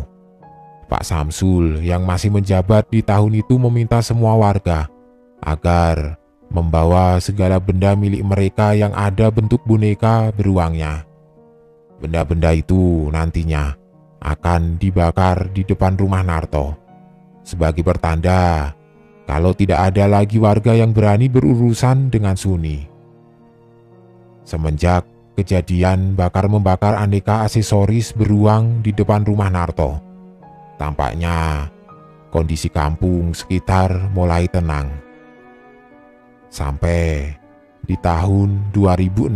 Pak Samsul yang masih menjabat di tahun itu meminta semua warga agar membawa segala benda milik mereka yang ada bentuk boneka beruangnya. Benda-benda itu nantinya akan dibakar di depan rumah Narto sebagai pertanda kalau tidak ada lagi warga yang berani berurusan dengan Suni. Semenjak kejadian bakar-membakar aneka aksesoris beruang di depan rumah Narto, tampaknya kondisi kampung sekitar mulai tenang. Sampai di tahun 2006,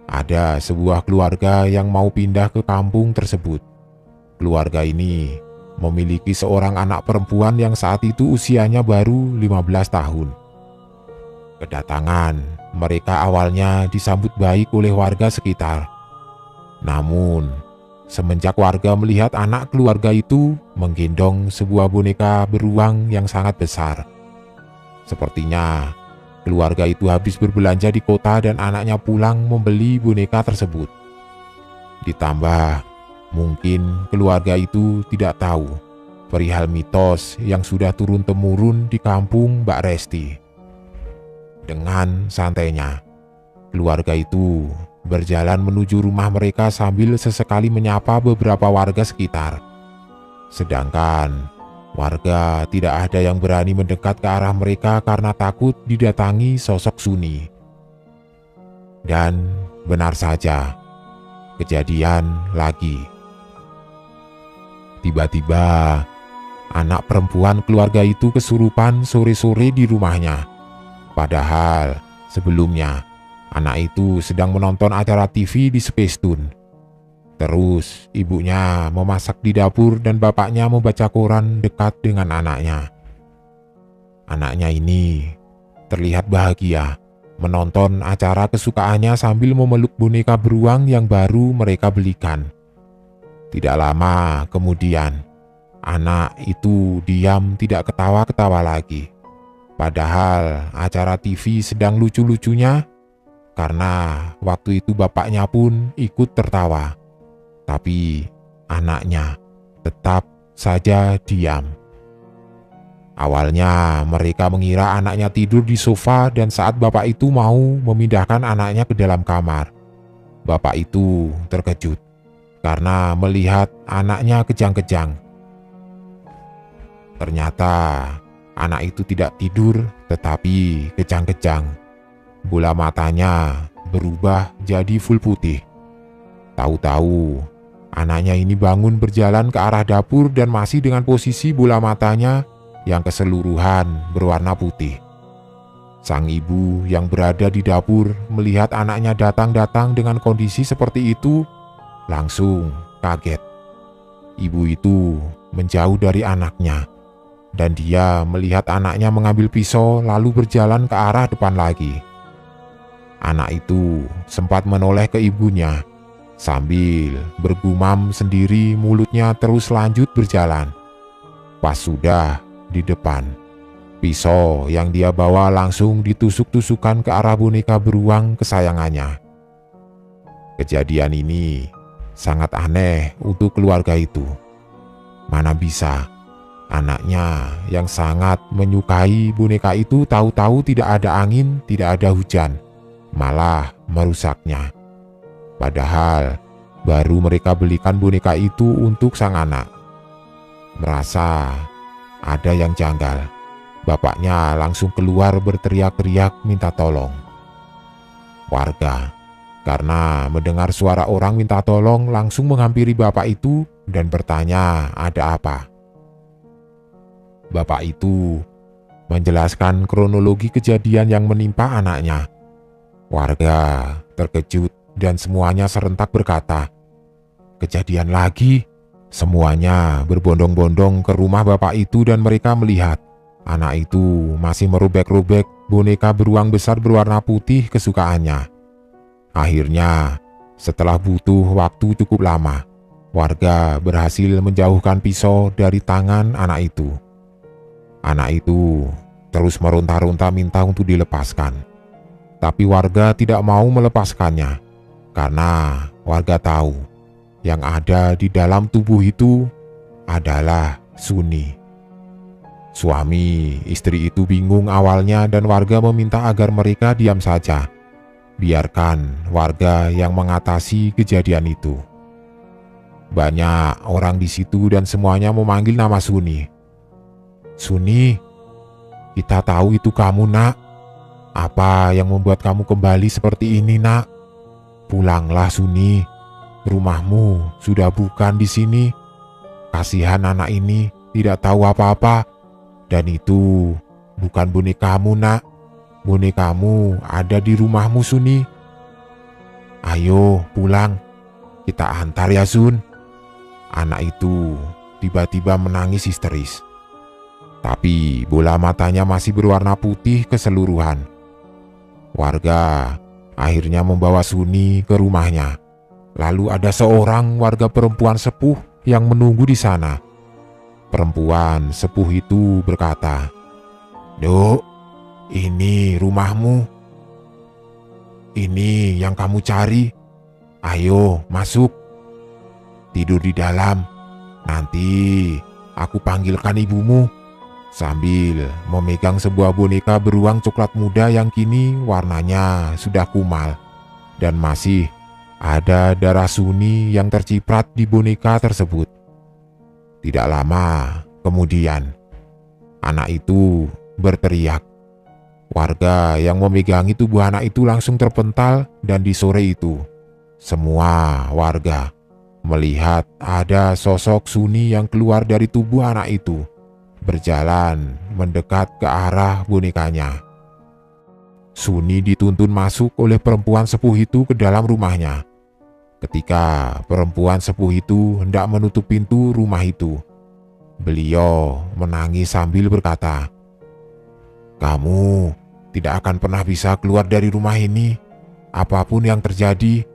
Ada sebuah keluarga yang mau pindah ke kampung tersebut. Keluarga ini memiliki seorang anak perempuan yang saat itu usianya baru 15 tahun. Kedatangan mereka awalnya disambut baik oleh warga sekitar. Namun, semenjak warga melihat anak keluarga itu menggendong sebuah boneka beruang yang sangat besar, sepertinya keluarga itu habis berbelanja di kota dan anaknya pulang membeli boneka tersebut. Ditambah, mungkin keluarga itu tidak tahu perihal mitos yang sudah turun-temurun di kampung Mbak Resti. Dengan santainya, keluarga itu berjalan menuju rumah mereka sambil sesekali menyapa beberapa warga sekitar. Sedangkan warga tidak ada yang berani mendekat ke arah mereka karena takut didatangi sosok Suni. Dan benar saja, kejadian lagi. Tiba-tiba, anak perempuan keluarga itu kesurupan sore-sore di rumahnya. Padahal sebelumnya anak itu sedang menonton acara TV di Spacetoon. Terus ibunya memasak di dapur dan bapaknya membaca koran dekat dengan anaknya. Anaknya ini terlihat bahagia menonton acara kesukaannya sambil memeluk boneka beruang yang baru mereka belikan. Tidak lama kemudian, anak itu diam tidak ketawa-ketawa lagi. Padahal acara TV sedang lucu-lucunya, karena waktu itu bapaknya pun ikut tertawa. Tapi anaknya tetap saja diam. Awalnya mereka mengira anaknya tidur di sofa dan saat bapak itu mau memindahkan anaknya ke dalam kamar, bapak itu terkejut karena melihat anaknya kejang-kejang. Ternyata anak itu tidak tidur tetapi kejang-kejang. Bola matanya berubah jadi full putih. Tahu-tahu anaknya ini bangun berjalan ke arah dapur dan masih dengan posisi bola matanya yang keseluruhan berwarna putih. Sang ibu yang berada di dapur melihat anaknya datang-datang dengan kondisi seperti itu, langsung kaget. Ibu itu menjauh dari anaknya, dan dia melihat anaknya mengambil pisau lalu berjalan ke arah depan lagi. Anak itu sempat menoleh ke ibunya, sambil bergumam sendiri mulutnya terus lanjut berjalan. Pas sudah di depan, pisau yang dia bawa langsung ditusuk-tusukan ke arah boneka beruang kesayangannya. Kejadian ini sangat aneh untuk keluarga itu. Mana bisa anaknya yang sangat menyukai boneka itu tahu-tahu tidak ada angin, tidak ada hujan, malah merusaknya. Padahal baru mereka belikan boneka itu untuk sang anak. Merasa ada yang janggal, bapaknya langsung keluar berteriak-teriak minta tolong. Warga, karena mendengar suara orang minta tolong, langsung menghampiri bapak itu dan bertanya ada apa. Bapak itu menjelaskan kronologi kejadian yang menimpa anaknya. Warga terkejut dan semuanya serentak berkata, "Kejadian lagi?" Semuanya berbondong-bondong ke rumah bapak itu dan mereka melihat anak itu masih merobek-robek boneka beruang besar berwarna putih kesukaannya. Akhirnya, setelah butuh waktu cukup lama, warga berhasil menjauhkan pisau dari tangan anak itu. Anak itu terus meronta-ronta minta untuk dilepaskan. Tapi warga tidak mau melepaskannya, karena warga tahu yang ada di dalam tubuh itu adalah Suni. Suami istri itu bingung awalnya dan warga meminta agar mereka diam saja. Biarkan warga yang mengatasi kejadian itu. Banyak orang di situ dan semuanya memanggil nama Suni. "Suni, kita tahu itu kamu, Nak. Apa yang membuat kamu kembali seperti ini, Nak? Pulanglah, Suni. Rumahmu sudah bukan di sini. Kasihan anak ini tidak tahu apa-apa. Dan itu bukan bonekamu, Nak. Bonekamu ada di rumahmu, Suni." Ayo pulang, kita antar ya Sun. Anak itu tiba-tiba menangis histeris. Tapi bola matanya masih berwarna putih keseluruhan. Warga akhirnya membawa Suni ke rumahnya. Lalu ada seorang warga perempuan sepuh yang menunggu di sana. Perempuan sepuh itu berkata, "Duk, ini rumahmu. Ini yang kamu cari. Ayo masuk. Tidur di dalam. Nanti aku panggilkan ibumu." Sambil memegang sebuah boneka beruang coklat muda yang kini warnanya sudah kumal. Dan masih ada darah Suni yang terciprat di boneka tersebut. Tidak lama kemudian, anak itu berteriak. Warga yang memegangi tubuh anak itu langsung terpental, dan di sore itu, semua warga melihat ada sosok Suni yang keluar dari tubuh anak itu, berjalan mendekat ke arah bonekanya. Suni dituntun masuk oleh perempuan sepuh itu ke dalam rumahnya. Ketika perempuan sepuh itu hendak menutup pintu rumah itu, beliau menangis sambil berkata, "Kamu tidak akan pernah bisa keluar dari rumah ini. Apapun yang terjadi,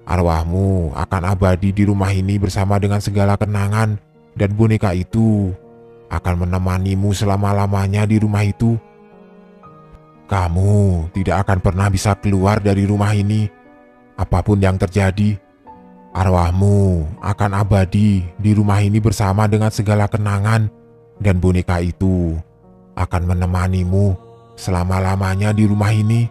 arwahmu akan abadi di rumah ini bersama dengan segala kenangan, dan boneka itu akan menemanimu selama-lamanya di rumah itu. Kamu tidak akan pernah bisa keluar dari rumah ini. Apapun yang terjadi, arwahmu akan abadi di rumah ini bersama dengan segala kenangan, dan boneka itu akan menemanimu selama-lamanya di rumah ini.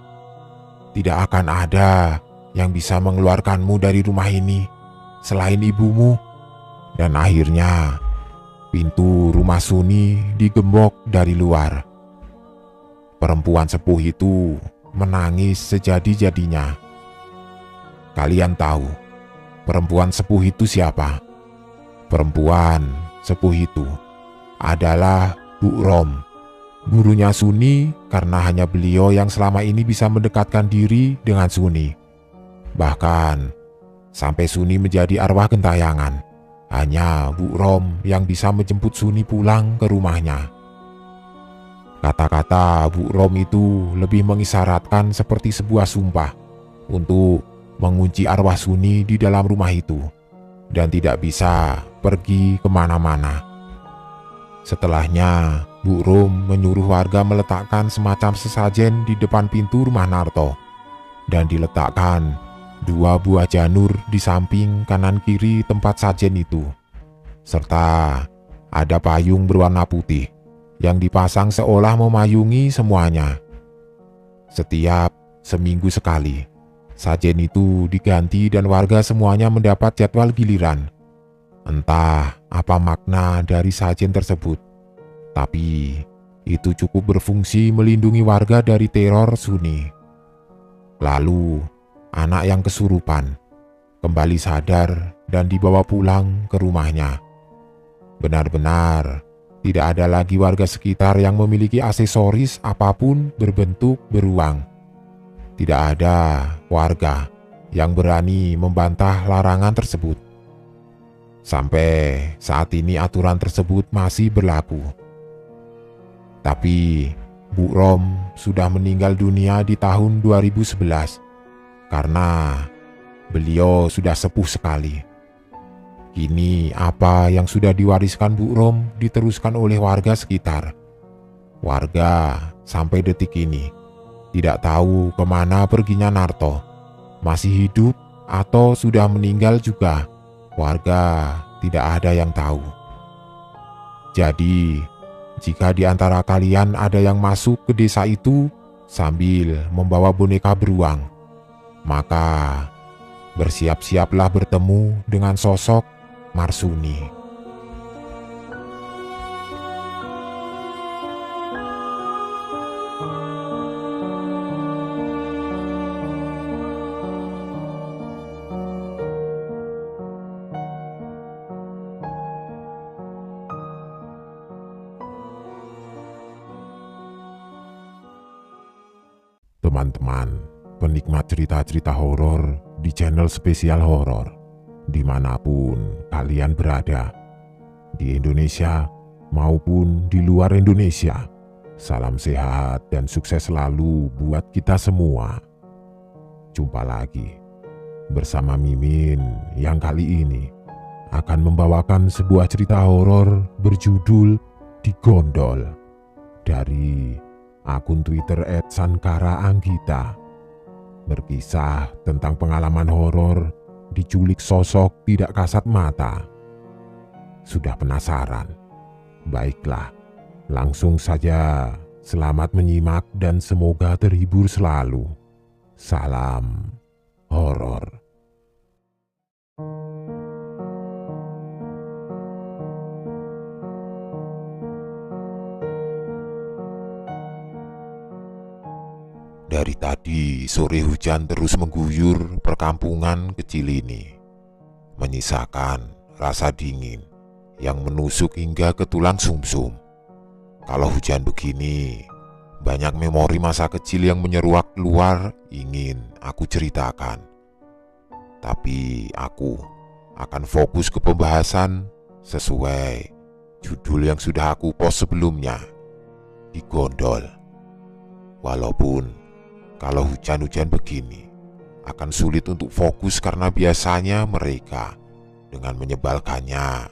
Tidak akan ada yang bisa mengeluarkanmu dari rumah ini selain ibumu." Dan akhirnya pintu rumah Suni digembok dari luar. Perempuan sepuh itu menangis sejadi-jadinya. Kalian tahu perempuan sepuh itu siapa? Perempuan sepuh itu adalah Bu Rom, gurunya Suni, karena hanya beliau yang selama ini bisa mendekatkan diri dengan Suni. Bahkan sampai Suni menjadi arwah gentayangan, hanya Bu Rom yang bisa menjemput Suni pulang ke rumahnya. Kata-kata Bu Rom itu lebih mengisyaratkan seperti sebuah sumpah untuk mengunci arwah Suni di dalam rumah itu dan tidak bisa pergi kemana-mana. Setelahnya, Bu Rom menyuruh warga meletakkan semacam sesajen di depan pintu rumah Narto dan diletakkan 2 buah janur di samping kanan kiri tempat sajen itu, serta ada payung berwarna putih yang dipasang seolah memayungi semuanya. Setiap seminggu sekali, sajen itu diganti dan warga semuanya mendapat jadwal giliran. Entah apa makna dari sajen tersebut, tapi itu cukup berfungsi melindungi warga dari teror Suni. Lalu, anak yang kesurupan kembali sadar dan dibawa pulang ke rumahnya. Benar-benar tidak ada lagi warga sekitar yang memiliki aksesoris apapun berbentuk beruang. Tidak ada warga yang berani membantah larangan tersebut. Sampai saat ini aturan tersebut masih berlaku. Tapi Bu Rom sudah meninggal dunia di tahun 2011 karena beliau sudah sepuh sekali. Kini apa yang sudah diwariskan Bu Rom diteruskan oleh warga sekitar. Warga sampai detik ini tidak tahu kemana perginya Narto. Masih hidup atau sudah meninggal juga, warga tidak ada yang tahu. Jadi, jika di antara kalian ada yang masuk ke desa itu sambil membawa boneka beruang, maka bersiap-siaplah bertemu dengan sosok Marsuni. Teman-teman, penikmat cerita-cerita horor di channel spesial horor dimanapun kalian berada, di Indonesia maupun di luar Indonesia. Salam sehat dan sukses selalu buat kita semua. Jumpa lagi bersama Mimin yang kali ini akan membawakan sebuah cerita horor berjudul Digondol dari akun Twitter @sankaraanggita. Berkisah tentang pengalaman horor diculik sosok tidak kasat mata. Sudah penasaran? Baiklah, langsung saja selamat menyimak dan semoga terhibur selalu. Salam horor. Dari tadi sore hujan terus mengguyur perkampungan kecil ini, menyisakan rasa dingin yang menusuk hingga ke tulang sumsum. Kalau hujan begini, banyak memori masa kecil yang menyeruak keluar ingin aku ceritakan. Tapi aku akan fokus ke pembahasan sesuai judul yang sudah aku post sebelumnya, Digondol. Walaupun kalau hujan-hujan begini akan sulit untuk fokus karena biasanya mereka dengan menyebalkannya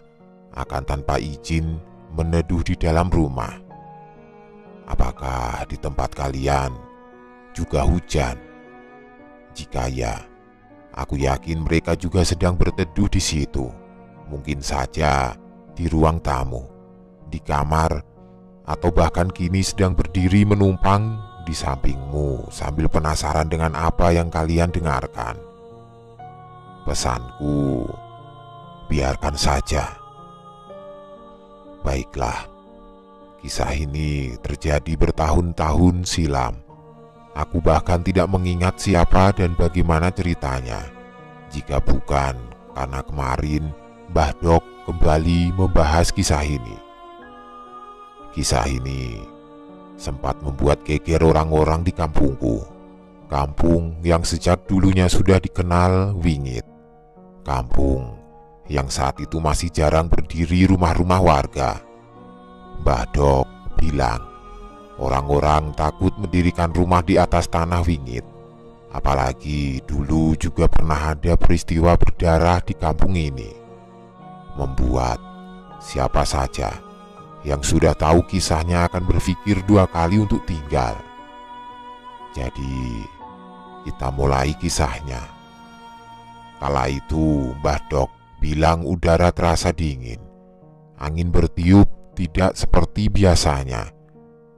akan tanpa izin meneduh di dalam rumah. Apakah di tempat kalian juga hujan? Jika ya, aku yakin mereka juga sedang berteduh di situ. Mungkin saja di ruang tamu, di kamar, atau bahkan kini sedang berdiri menumpang di sampingmu sambil penasaran dengan apa yang kalian dengarkan. Pesanku, biarkan saja. Baiklah, kisah ini terjadi bertahun-tahun silam. Aku bahkan tidak mengingat siapa dan bagaimana ceritanya, jika bukan karena kemarin Mbah Dok kembali membahas kisah ini. Kisah ini sempat membuat geger orang-orang di kampungku. Kampung yang sejak dulunya sudah dikenal wingit. Kampung yang saat itu masih jarang berdiri rumah-rumah warga. Mbah Dok bilang, orang-orang takut mendirikan rumah di atas tanah wingit. Apalagi dulu juga pernah ada peristiwa berdarah di kampung ini, membuat siapa saja yang sudah tahu kisahnya akan berpikir dua kali untuk tinggal. Jadi, kita mulai kisahnya. Kala itu Mbah Dok bilang udara terasa dingin. Angin bertiup tidak seperti biasanya,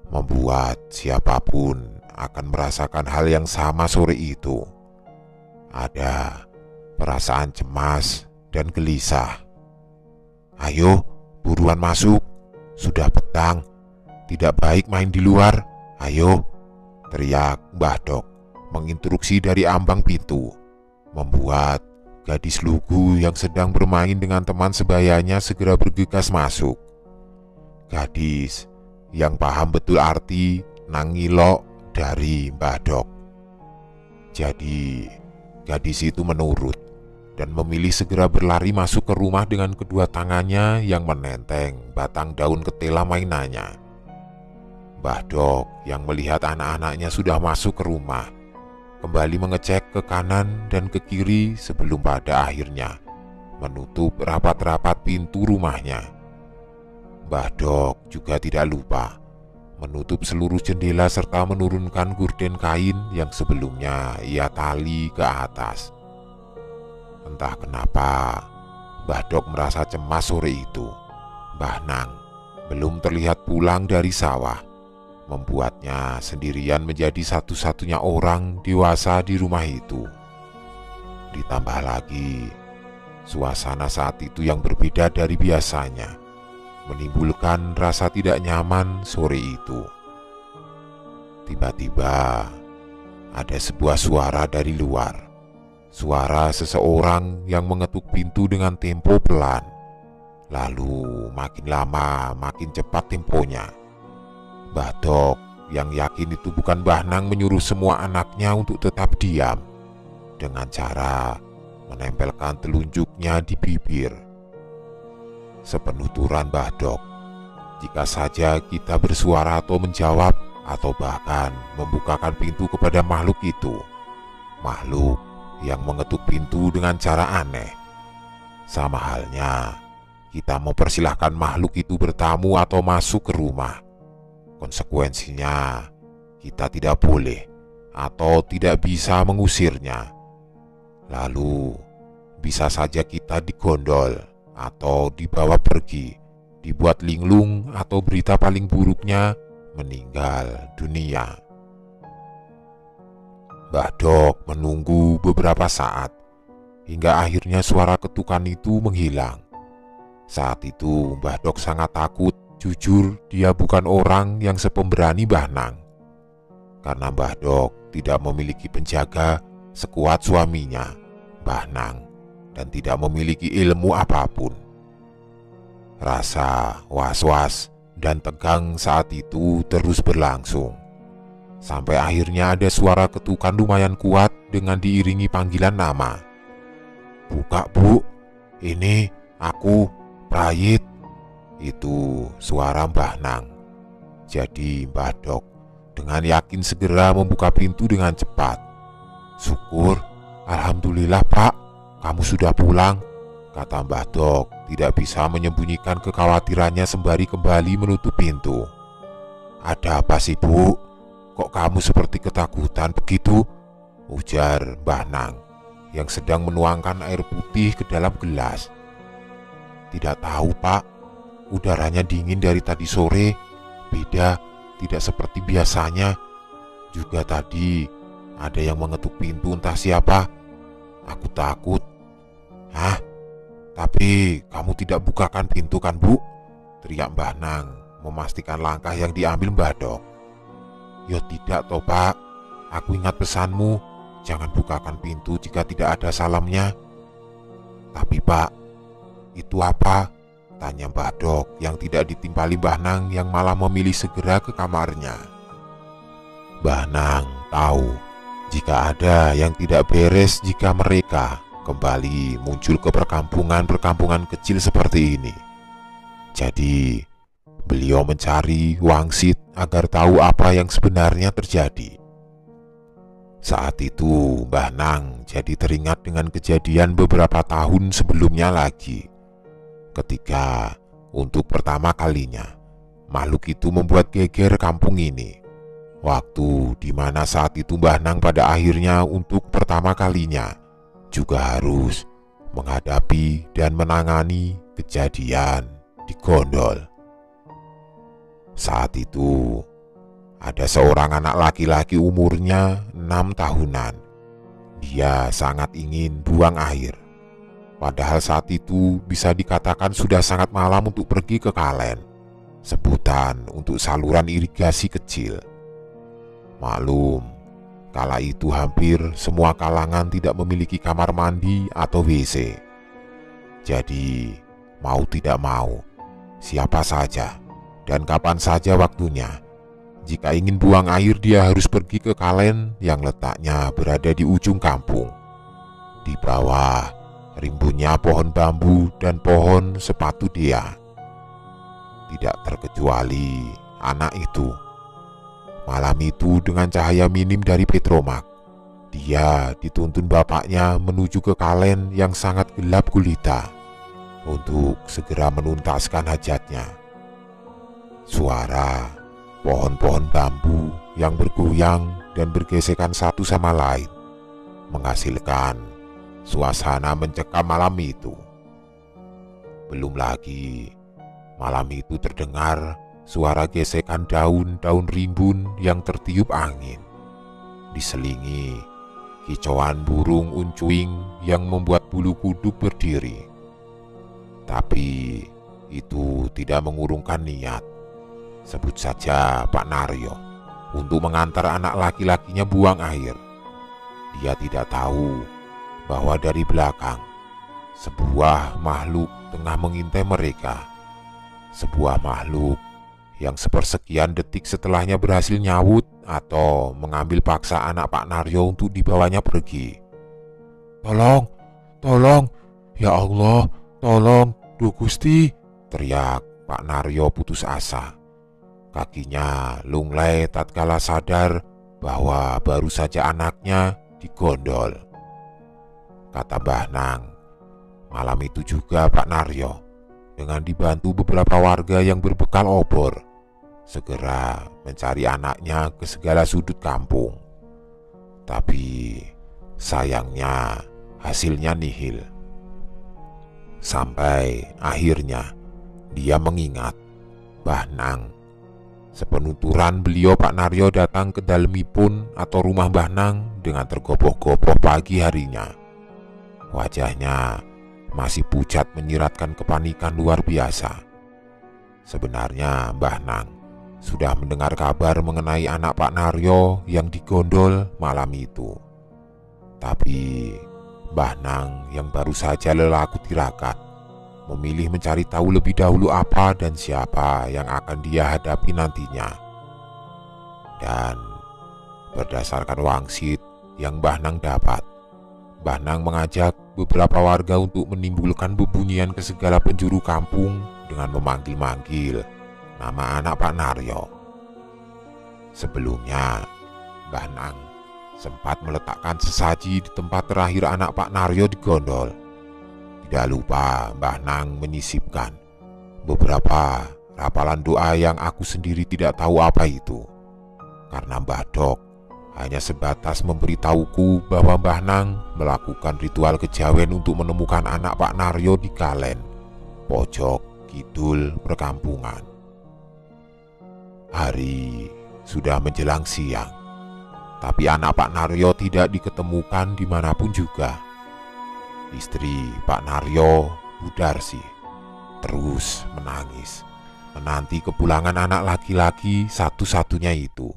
membuat siapapun akan merasakan hal yang sama sore itu. Ada perasaan cemas dan gelisah. Ayo, buruan masuk. Sudah petang, tidak baik main di luar. Ayo, teriak Mbah Dok menginstruksi dari ambang pintu, membuat gadis lugu yang sedang bermain dengan teman sebayanya segera bergegas masuk. Gadis yang paham betul arti nangilok dari Mbah Dok. Jadi, gadis itu menurut dan memilih segera berlari masuk ke rumah dengan kedua tangannya yang menenteng batang daun ketela mainannya. Mbah Dok yang melihat anak-anaknya sudah masuk ke rumah, kembali mengecek ke kanan dan ke kiri sebelum pada akhirnya menutup rapat-rapat pintu rumahnya. Mbah Dok juga tidak lupa menutup seluruh jendela serta menurunkan gorden kain yang sebelumnya ia tali ke atas. Entah kenapa, Mbah Dok merasa cemas sore itu. Mbah Nang belum terlihat pulang dari sawah, membuatnya sendirian menjadi satu-satunya orang dewasa di rumah itu. Ditambah lagi, suasana saat itu yang berbeda dari biasanya, menimbulkan rasa tidak nyaman sore itu. Tiba-tiba, ada sebuah suara dari luar. Suara seseorang yang mengetuk pintu dengan tempo pelan. Lalu makin lama makin cepat temponya. Mbah Dok yang yakin itu bukan Mbah Nang menyuruh semua anaknya untuk tetap diam. dengan cara menempelkan telunjuknya di bibir. Sepenuturan Mbah Dok, jika saja kita bersuara atau menjawab atau bahkan membukakan pintu kepada makhluk itu, makhluk yang mengetuk pintu dengan cara aneh, sama halnya kita mempersilahkan makhluk itu bertamu atau masuk ke rumah. Konsekuensinya, kita tidak boleh atau tidak bisa mengusirnya. Lalu, bisa saja kita digondol atau dibawa pergi, dibuat linglung atau berita paling buruknya meninggal dunia. Mbah Dok menunggu beberapa saat hingga akhirnya suara ketukan itu menghilang. Saat itu Mbah Dok sangat takut. Jujur, dia bukan orang yang sepemberani Mbah Nang, karena Mbah Dok tidak memiliki penjaga sekuat suaminya, Mbah Nang, dan tidak memiliki ilmu apapun. Rasa was-was dan tegang saat itu terus berlangsung, sampai akhirnya ada suara ketukan lumayan kuat dengan diiringi panggilan nama. "Buka, Bu, ini aku, Prayit." Itu suara Mbah Nang. Jadi Mbah Dok dengan yakin segera membuka pintu dengan cepat. "Syukur, alhamdulillah Pak, kamu sudah pulang," kata Mbah Dok, tidak bisa menyembunyikan kekhawatirannya sembari kembali menutup pintu. "Ada apa sih, Bu? Kok kamu seperti ketakutan begitu?" ujar Mbah Nang yang sedang menuangkan air putih ke dalam gelas. "Tidak tahu Pak, udaranya dingin dari tadi sore, beda, tidak seperti biasanya. Juga tadi ada yang mengetuk pintu entah siapa. Aku takut." "Hah? Tapi kamu tidak bukakan pintu kan, Bu?" teriak Mbah Nang memastikan langkah yang diambil Mbah Dok. "Ya tidak toh Pak, aku ingat pesanmu, jangan bukakan pintu jika tidak ada salamnya." "Tapi Pak, itu apa?" tanya Mbah Dok yang tidak ditimpali Mbah Nang yang malah memilih segera ke kamarnya. Mbah Nang tahu jika ada yang tidak beres jika mereka kembali muncul ke perkampungan-perkampungan kecil seperti ini. Jadi beliau mencari wangsit agar tahu apa yang sebenarnya terjadi. Saat itu Mbah Nang jadi teringat dengan kejadian beberapa tahun sebelumnya lagi, ketika untuk pertama kalinya makhluk itu membuat geger kampung ini. Waktu dimana saat itu Mbah Nang pada akhirnya untuk pertama kalinya juga harus menghadapi dan menangani kejadian di Gondol. Saat itu ada seorang anak laki-laki umurnya 6 tahunan. Dia sangat ingin buang air. Padahal saat itu bisa dikatakan sudah sangat malam untuk pergi ke kalen, sebutan untuk saluran irigasi kecil. Maklum, kala itu hampir semua kalangan tidak memiliki kamar mandi atau WC. Jadi, mau tidak mau, siapa saja dan kapan saja waktunya, jika ingin buang air dia harus pergi ke kalen yang letaknya berada di ujung kampung. Di bawah rimbunnya pohon bambu dan pohon sepatu dia. Tidak terkecuali anak itu. Malam itu dengan cahaya minim dari petromak, dia dituntun bapaknya menuju ke kalen yang sangat gelap gulita untuk segera menuntaskan hajatnya. Suara pohon-pohon bambu yang bergoyang dan bergesekan satu sama lain menghasilkan suasana mencekam malam itu. Belum lagi malam itu terdengar suara gesekan daun-daun rimbun yang tertiup angin, diselingi kicauan burung uncuing yang membuat bulu kuduk berdiri. Tapi itu tidak mengurungkan niat, sebut saja Pak Naryo, untuk mengantar anak laki-lakinya buang air. Dia tidak tahu bahwa dari belakang sebuah makhluk tengah mengintai mereka. Sebuah makhluk yang sepersekian detik setelahnya berhasil nyawut atau mengambil paksa anak Pak Naryo untuk dibawanya pergi. Tolong, tolong, ya Allah, tolong, Duh Gusti, teriak Pak Naryo putus asa. Kakinya lunglai tatkala sadar bahwa baru saja anaknya digondol. Kata Mbah Nang, malam itu juga Pak Naryo dengan dibantu beberapa warga yang berbekal obor segera mencari anaknya ke segala sudut kampung. Tapi sayangnya hasilnya nihil. Sampai akhirnya dia mengingat Mbah Nang. Sepenuturan beliau Pak Naryo datang ke dalemipun atau rumah Mbah Nang dengan tergopoh-gopoh pagi harinya. Wajahnya masih pucat menyiratkan kepanikan luar biasa. Sebenarnya Mbah Nang sudah mendengar kabar mengenai anak Pak Naryo yang digondol malam itu. Tapi Mbah Nang yang baru saja lelaku tirakat memilih mencari tahu lebih dahulu apa dan siapa yang akan dia hadapi nantinya. Dan berdasarkan wangsit yang Mbah Nang dapat, Mbah Nang mengajak beberapa warga untuk menimbulkan bebunyian ke segala penjuru kampung dengan memanggil-manggil nama anak Pak Naryo. Sebelumnya, Mbah Nang sempat meletakkan sesaji di tempat terakhir anak Pak Naryo digondol. Tidak lupa Mbah Nang menyisipkan beberapa rapalan doa yang aku sendiri tidak tahu apa itu. Karena Mbah Dok hanya sebatas memberitahuku bahwa Mbah Nang melakukan ritual kejawen untuk menemukan anak Pak Naryo di Kalen, pojok kidul perkampungan. Hari sudah menjelang siang, tapi anak Pak Naryo tidak diketemukan dimanapun juga. Istri Pak Naryo, Bu Darsi, terus menangis menanti kepulangan anak laki-laki satu-satunya itu.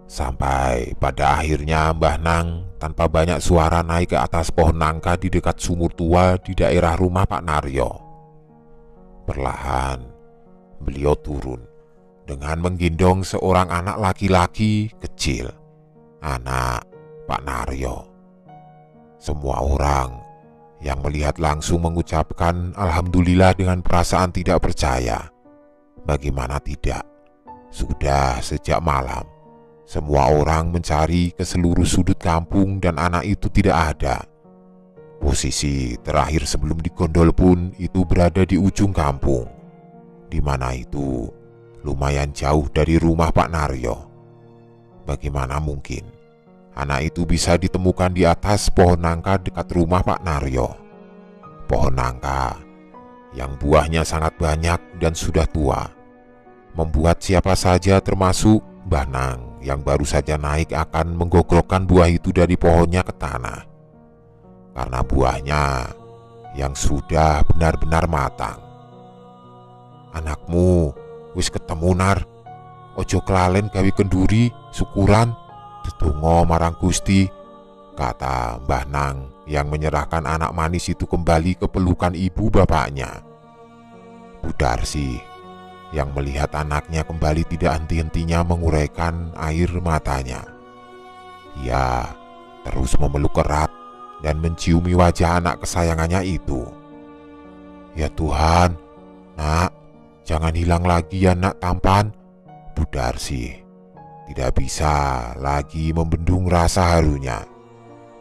Sampai pada akhirnya Mbah Nang tanpa banyak suara naik ke atas pohon nangka di dekat sumur tua di daerah rumah Pak Naryo. Perlahan beliau turun dengan menggendong seorang anak laki-laki kecil, anak Pak Naryo. Semua orang yang melihat langsung mengucapkan alhamdulillah dengan perasaan tidak percaya. Bagaimana tidak? Sudah sejak malam semua orang mencari ke seluruh sudut kampung dan anak itu tidak ada. Posisi terakhir sebelum digondol pun itu berada di ujung kampung, di mana itu lumayan jauh dari rumah Pak Naryo. Bagaimana mungkin anak itu bisa ditemukan di atas pohon nangka dekat rumah Pak Naryo? Pohon nangka yang buahnya sangat banyak dan sudah tua, membuat siapa saja termasuk Mbah Nang yang baru saja naik akan menggogrokkan buah itu dari pohonnya ke tanah. Karena buahnya yang sudah benar-benar matang. Anakmu wis ketemu Nar, ojo kelalen gawe kenduri syukuran, tetunggo marang Gusti, kata Mbah Nang yang menyerahkan anak manis itu kembali ke pelukan ibu bapaknya. Bu Darsi yang melihat anaknya kembali tidak henti-hentinya menguraikan air matanya. Ia terus memeluk erat dan menciumi wajah anak kesayangannya itu. Ya Tuhan, Nak, jangan hilang lagi ya Nak tampan. Bu Darsi tidak bisa lagi membendung rasa harunya.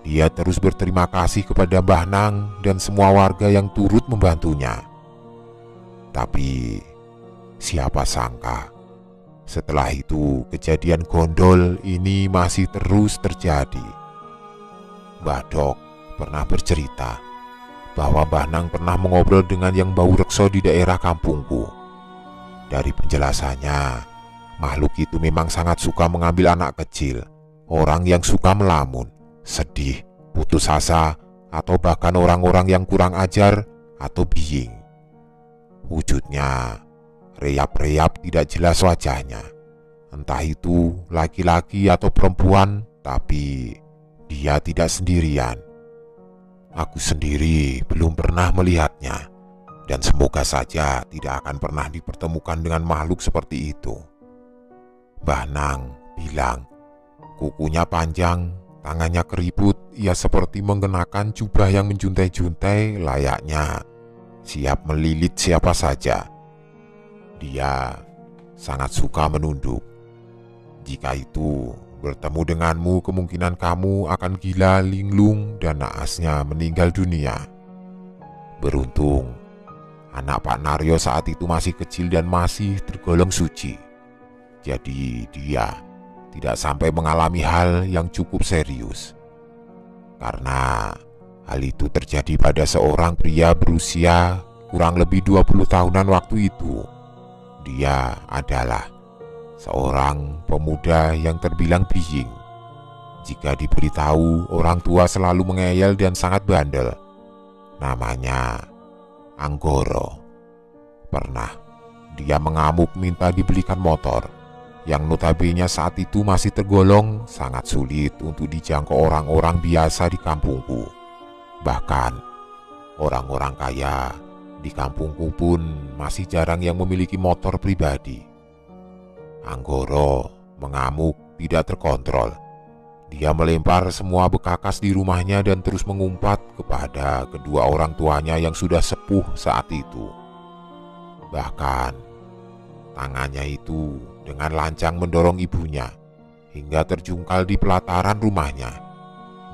Dia terus berterima kasih kepada Mbah Nang dan semua warga yang turut membantunya. Tapi siapa sangka setelah itu kejadian gondol ini masih terus terjadi. Mbah Dok pernah bercerita bahwa Mbah Nang pernah mengobrol dengan yang bau rekso di daerah kampungku. Dari penjelasannya, makhluk itu memang sangat suka mengambil anak kecil, orang yang suka melamun, sedih, putus asa, atau bahkan orang-orang yang kurang ajar atau biing. Wujudnya reyap-reyap tidak jelas wajahnya, entah itu laki-laki atau perempuan, tapi dia tidak sendirian. Aku sendiri belum pernah melihatnya, dan semoga saja tidak akan pernah dipertemukan dengan makhluk seperti itu. Mbah Nang bilang kukunya panjang Tangannya keriput, ia seperti mengenakan jubah yang menjuntai-juntai layaknya siap melilit siapa saja. Dia sangat suka menunduk. Jika itu bertemu denganmu, kemungkinan kamu akan gila, linglung, dan naasnya meninggal dunia. Beruntung, anak Pak Naryo saat itu masih kecil dan masih tergolong suci. Jadi dia tidak sampai mengalami hal yang cukup serius. Karena hal itu terjadi pada seorang pria berusia kurang lebih 20 tahunan waktu itu. Dia adalah seorang pemuda yang terbilang bijing. Jika diberitahu, orang tua selalu mengeyel dan sangat bandel. Namanya Anggoro. Pernah dia mengamuk minta dibelikan motor, yang notabene saat itu masih tergolong sangat sulit untuk dijangkau orang-orang biasa di kampungku. Bahkan orang-orang kaya di kampungku pun masih jarang yang memiliki motor pribadi. Anggoro mengamuk tidak terkontrol. Dia melempar semua bekakas di rumahnya dan terus mengumpat kepada kedua orang tuanya yang sudah sepuh saat itu. Bahkan tangannya itu dengan lancang mendorong ibunya hingga terjungkal di pelataran rumahnya.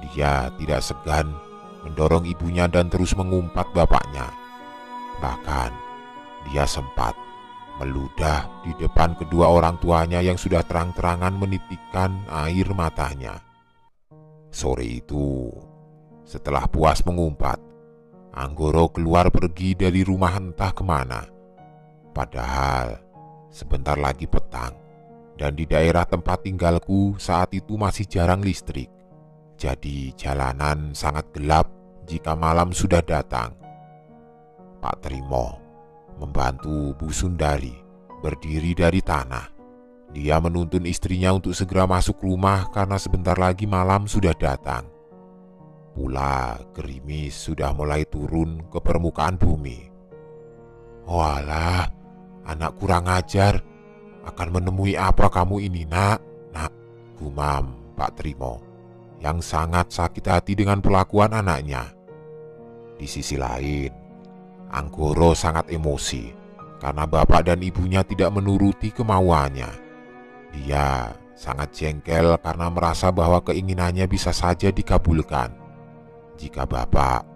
Dia tidak segan mendorong ibunya dan terus mengumpat bapaknya. Bahkan dia sempat meludah di depan kedua orang tuanya yang sudah terang-terangan menitikkan air matanya. Sore itu, setelah puas mengumpat, Anggoro keluar pergi dari rumah entah kemana. Padahal sebentar lagi petang, dan di daerah tempat tinggalku saat itu masih jarang listrik. Jadi jalanan sangat gelap jika malam sudah datang. Pak Trimo membantu Bu Sundari berdiri dari tanah. Dia menuntun istrinya untuk segera masuk rumah karena sebentar lagi malam sudah datang. Pula gerimis sudah mulai turun ke permukaan bumi. "Walah, anak kurang ajar. Akan menemui apa kamu ini, nak?" Gumam Pak Trimo yang sangat sakit hati dengan perlakuan anaknya. Di sisi lain, Anggoro sangat emosi karena bapak dan ibunya tidak menuruti kemauannya. Dia sangat jengkel karena merasa bahwa keinginannya bisa saja dikabulkan jika bapak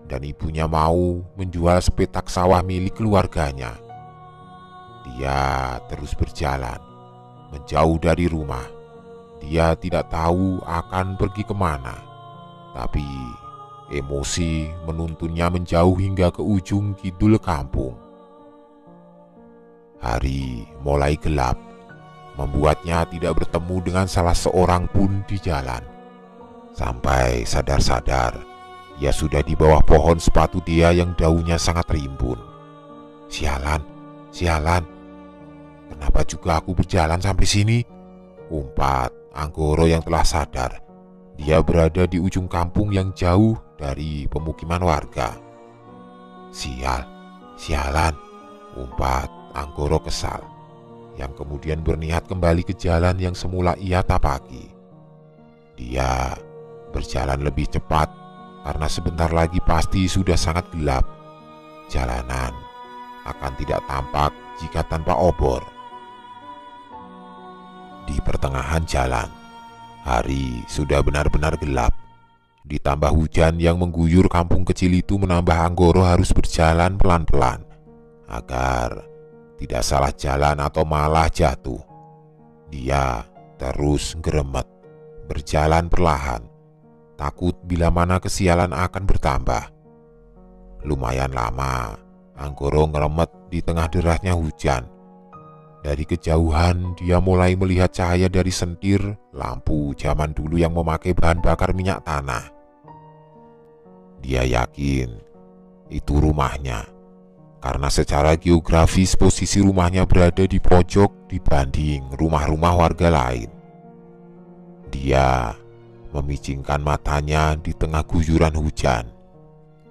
dan ibunya mau menjual sepetak sawah milik keluarganya. Dia terus berjalan menjauh dari rumah. Dia tidak tahu akan pergi kemana, tapi emosi menuntunnya menjauh hingga ke ujung kidul kampung. Hari mulai gelap, membuatnya tidak bertemu dengan salah seorang pun di jalan. Sampai sadar-sadar, ia sudah di bawah pohon sepatu dia yang daunnya sangat rimbun. Sialan, kenapa juga aku berjalan sampai sini? Umpat Anggoro yang telah sadar. Dia berada di ujung kampung yang jauh dari pemukiman warga. Sialan, umpat Anggoro kesal, yang kemudian berniat kembali ke jalan yang semula ia tapaki. Dia berjalan lebih cepat karena sebentar lagi pasti sudah sangat gelap. Jalanan akan tidak tampak jika tanpa obor. Di pertengahan jalan, hari sudah benar-benar gelap. Ditambah hujan yang mengguyur kampung kecil itu menambah Anggoro harus berjalan pelan-pelan agar tidak salah jalan atau malah jatuh. Dia terus geremet, berjalan perlahan, takut bila mana kesialan akan bertambah. Lumayan lama Anggoro ngeremet di tengah derasnya hujan. Dari kejauhan dia mulai melihat cahaya dari sentir lampu zaman dulu yang memakai bahan bakar minyak tanah. Dia yakin itu rumahnya, karena secara geografis posisi rumahnya berada di pojok dibanding rumah-rumah warga lain. Dia memicingkan matanya di tengah guyuran hujan.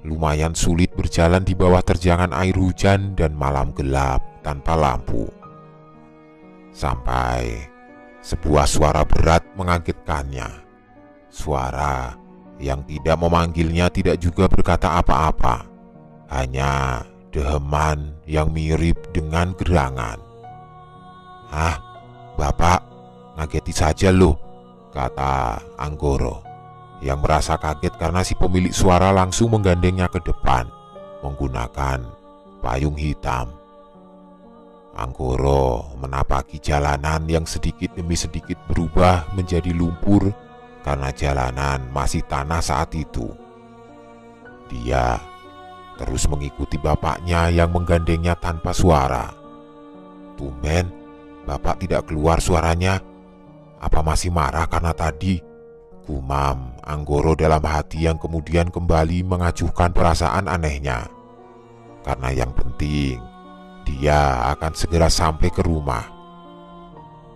Lumayan sulit berjalan di bawah terjangan air hujan dan malam gelap tanpa lampu. Sampai sebuah suara berat mengagetkannya. Suara yang tidak memanggilnya tidak juga berkata apa-apa, hanya deheman yang mirip dengan gerangan. "Ah, Bapak, ngageti saja loh," kata Anggoro, yang merasa kaget karena si pemilik suara langsung menggandengnya ke depan menggunakan payung hitam. Anggoro menapaki jalanan yang sedikit demi sedikit berubah menjadi lumpur karena jalanan masih tanah saat itu. Dia terus mengikuti bapaknya yang menggandengnya tanpa suara. "Tumben, Bapak tidak keluar suaranya. Apa masih marah karena tadi?" gumam Anggoro dalam hati yang kemudian kembali mengacuhkan perasaan anehnya. Karena yang penting, dia akan segera sampai ke rumah.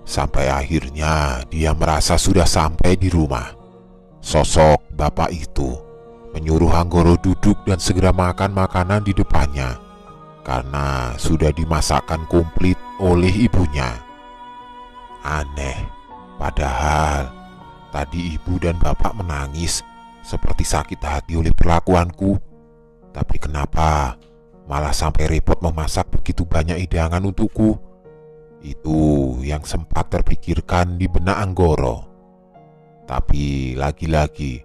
Sampai akhirnya dia merasa sudah sampai di rumah. Sosok bapak itu menyuruh Anggoro duduk dan segera makan makanan di depannya, karena sudah dimasakkan komplit oleh ibunya. Aneh, padahal tadi ibu dan bapak menangis seperti sakit hati oleh perlakuanku. Tapi kenapa malah sampai repot memasak begitu banyak hidangan untukku? Itu yang sempat terpikirkan di benak Anggoro. Tapi lagi-lagi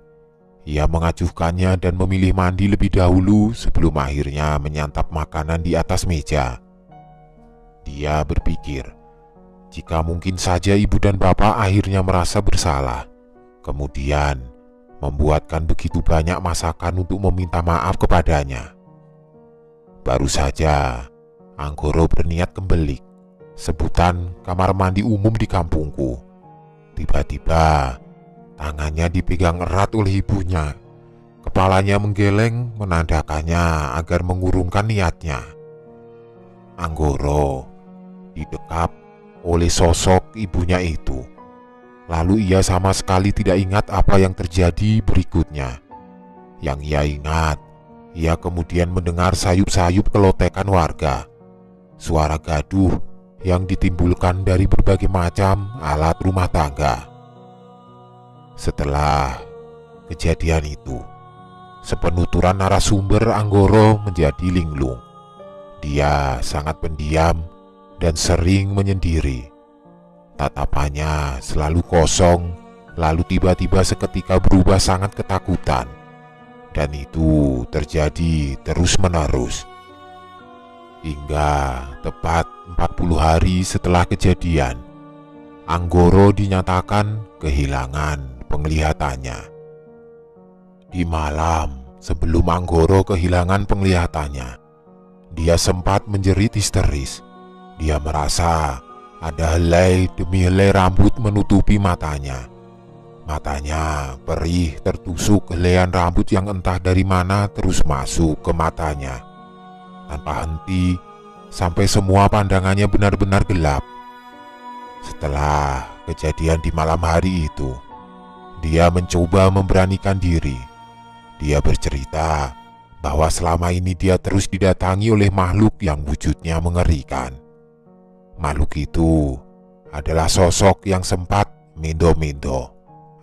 ia mengacuhkannya dan memilih mandi lebih dahulu sebelum akhirnya menyantap makanan di atas meja. Dia berpikir, jika mungkin saja ibu dan bapak akhirnya merasa bersalah, kemudian membuatkan begitu banyak masakan untuk meminta maaf kepadanya. Baru saja Anggoro berniat kembelik, sebutan kamar mandi umum di kampungku. Tiba-tiba tangannya dipegang erat oleh ibunya. Kepalanya menggeleng menandakannya agar mengurungkan niatnya. Anggoro didekap oleh sosok ibunya itu. Lalu ia sama sekali tidak ingat apa yang terjadi berikutnya. Yang ia ingat, ia kemudian mendengar sayup-sayup kelotekan warga. Suara gaduh yang ditimbulkan dari berbagai macam alat rumah tangga. Setelah kejadian itu, sepenuturan narasumber Anggoro menjadi linglung. Dia sangat pendiam dan sering menyendiri. Tatapannya selalu kosong, lalu tiba-tiba seketika berubah sangat ketakutan. Dan itu terjadi terus-menerus. Hingga tepat 40 hari setelah kejadian, Anggoro dinyatakan kehilangan penglihatannya. Di malam sebelum Anggoro kehilangan penglihatannya, dia sempat menjerit histeris. Dia merasa ada helai demi helai rambut menutupi matanya. Matanya perih tertusuk helaian rambut yang entah dari mana terus masuk ke matanya tanpa henti sampai semua pandangannya benar-benar gelap. Setelah kejadian di malam hari itu, dia mencoba memberanikan diri. Dia bercerita bahwa selama ini dia terus didatangi oleh makhluk yang wujudnya mengerikan. Makhluk itu adalah sosok yang sempat mendo-mendo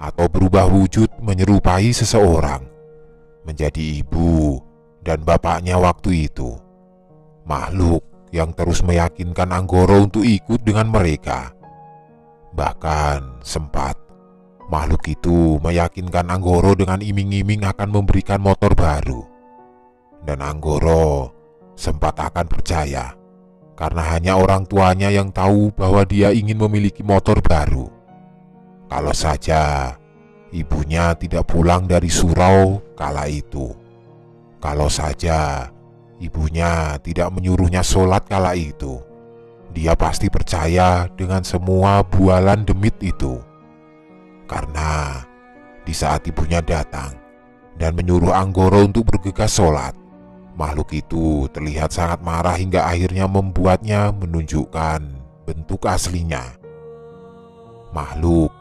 atau berubah wujud menyerupai seseorang, menjadi ibu dan bapaknya waktu itu. Makhluk yang terus meyakinkan Anggoro untuk ikut dengan mereka. Bahkan sempat makhluk itu meyakinkan Anggoro dengan iming-iming akan memberikan motor baru. Dan Anggoro sempat akan percaya, karena hanya orang tuanya yang tahu bahwa dia ingin memiliki motor baru. Kalau saja ibunya tidak pulang dari surau kala itu. Kalau saja ibunya tidak menyuruhnya sholat kala itu, dia pasti percaya dengan semua bualan demit itu. Karena di saat ibunya datang dan menyuruh Anggoro untuk bergegas sholat, makhluk itu terlihat sangat marah hingga akhirnya membuatnya menunjukkan bentuk aslinya. Makhluk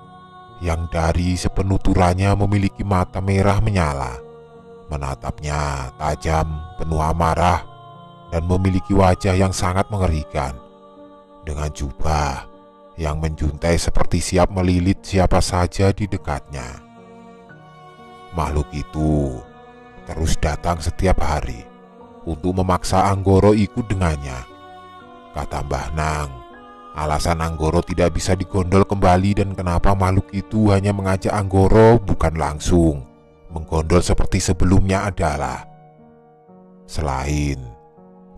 yang dari sepenuturannya memiliki mata merah menyala, menatapnya tajam, penuh amarah, dan memiliki wajah yang sangat mengerikan, dengan jubah yang menjuntai seperti siap melilit siapa saja di dekatnya. Makhluk itu terus datang setiap hari untuk memaksa Anggoro ikut dengannya. Kata Mbah Nang, alasan Anggoro tidak bisa digondol kembali dan kenapa makhluk itu hanya mengajak Anggoro bukan langsung menggondol seperti sebelumnya adalah selain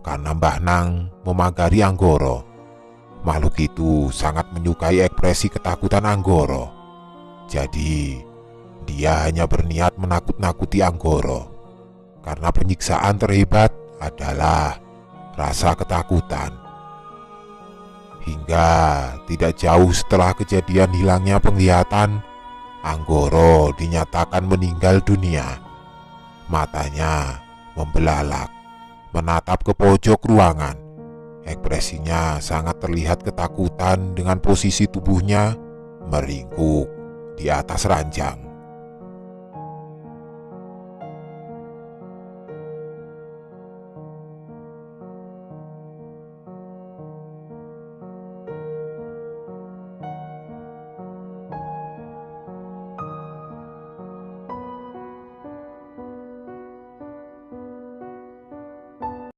karena Mbah Nang memagari Anggoro, makhluk itu sangat menyukai ekspresi ketakutan Anggoro. Jadi dia hanya berniat menakut-nakuti Anggoro karena penyiksaan terhebat adalah rasa ketakutan. Hingga tidak jauh setelah kejadian hilangnya penglihatan, Anggoro dinyatakan meninggal dunia. Matanya membelalak, menatap ke pojok ruangan. Ekspresinya sangat terlihat ketakutan dengan posisi tubuhnya meringkuk di atas ranjang.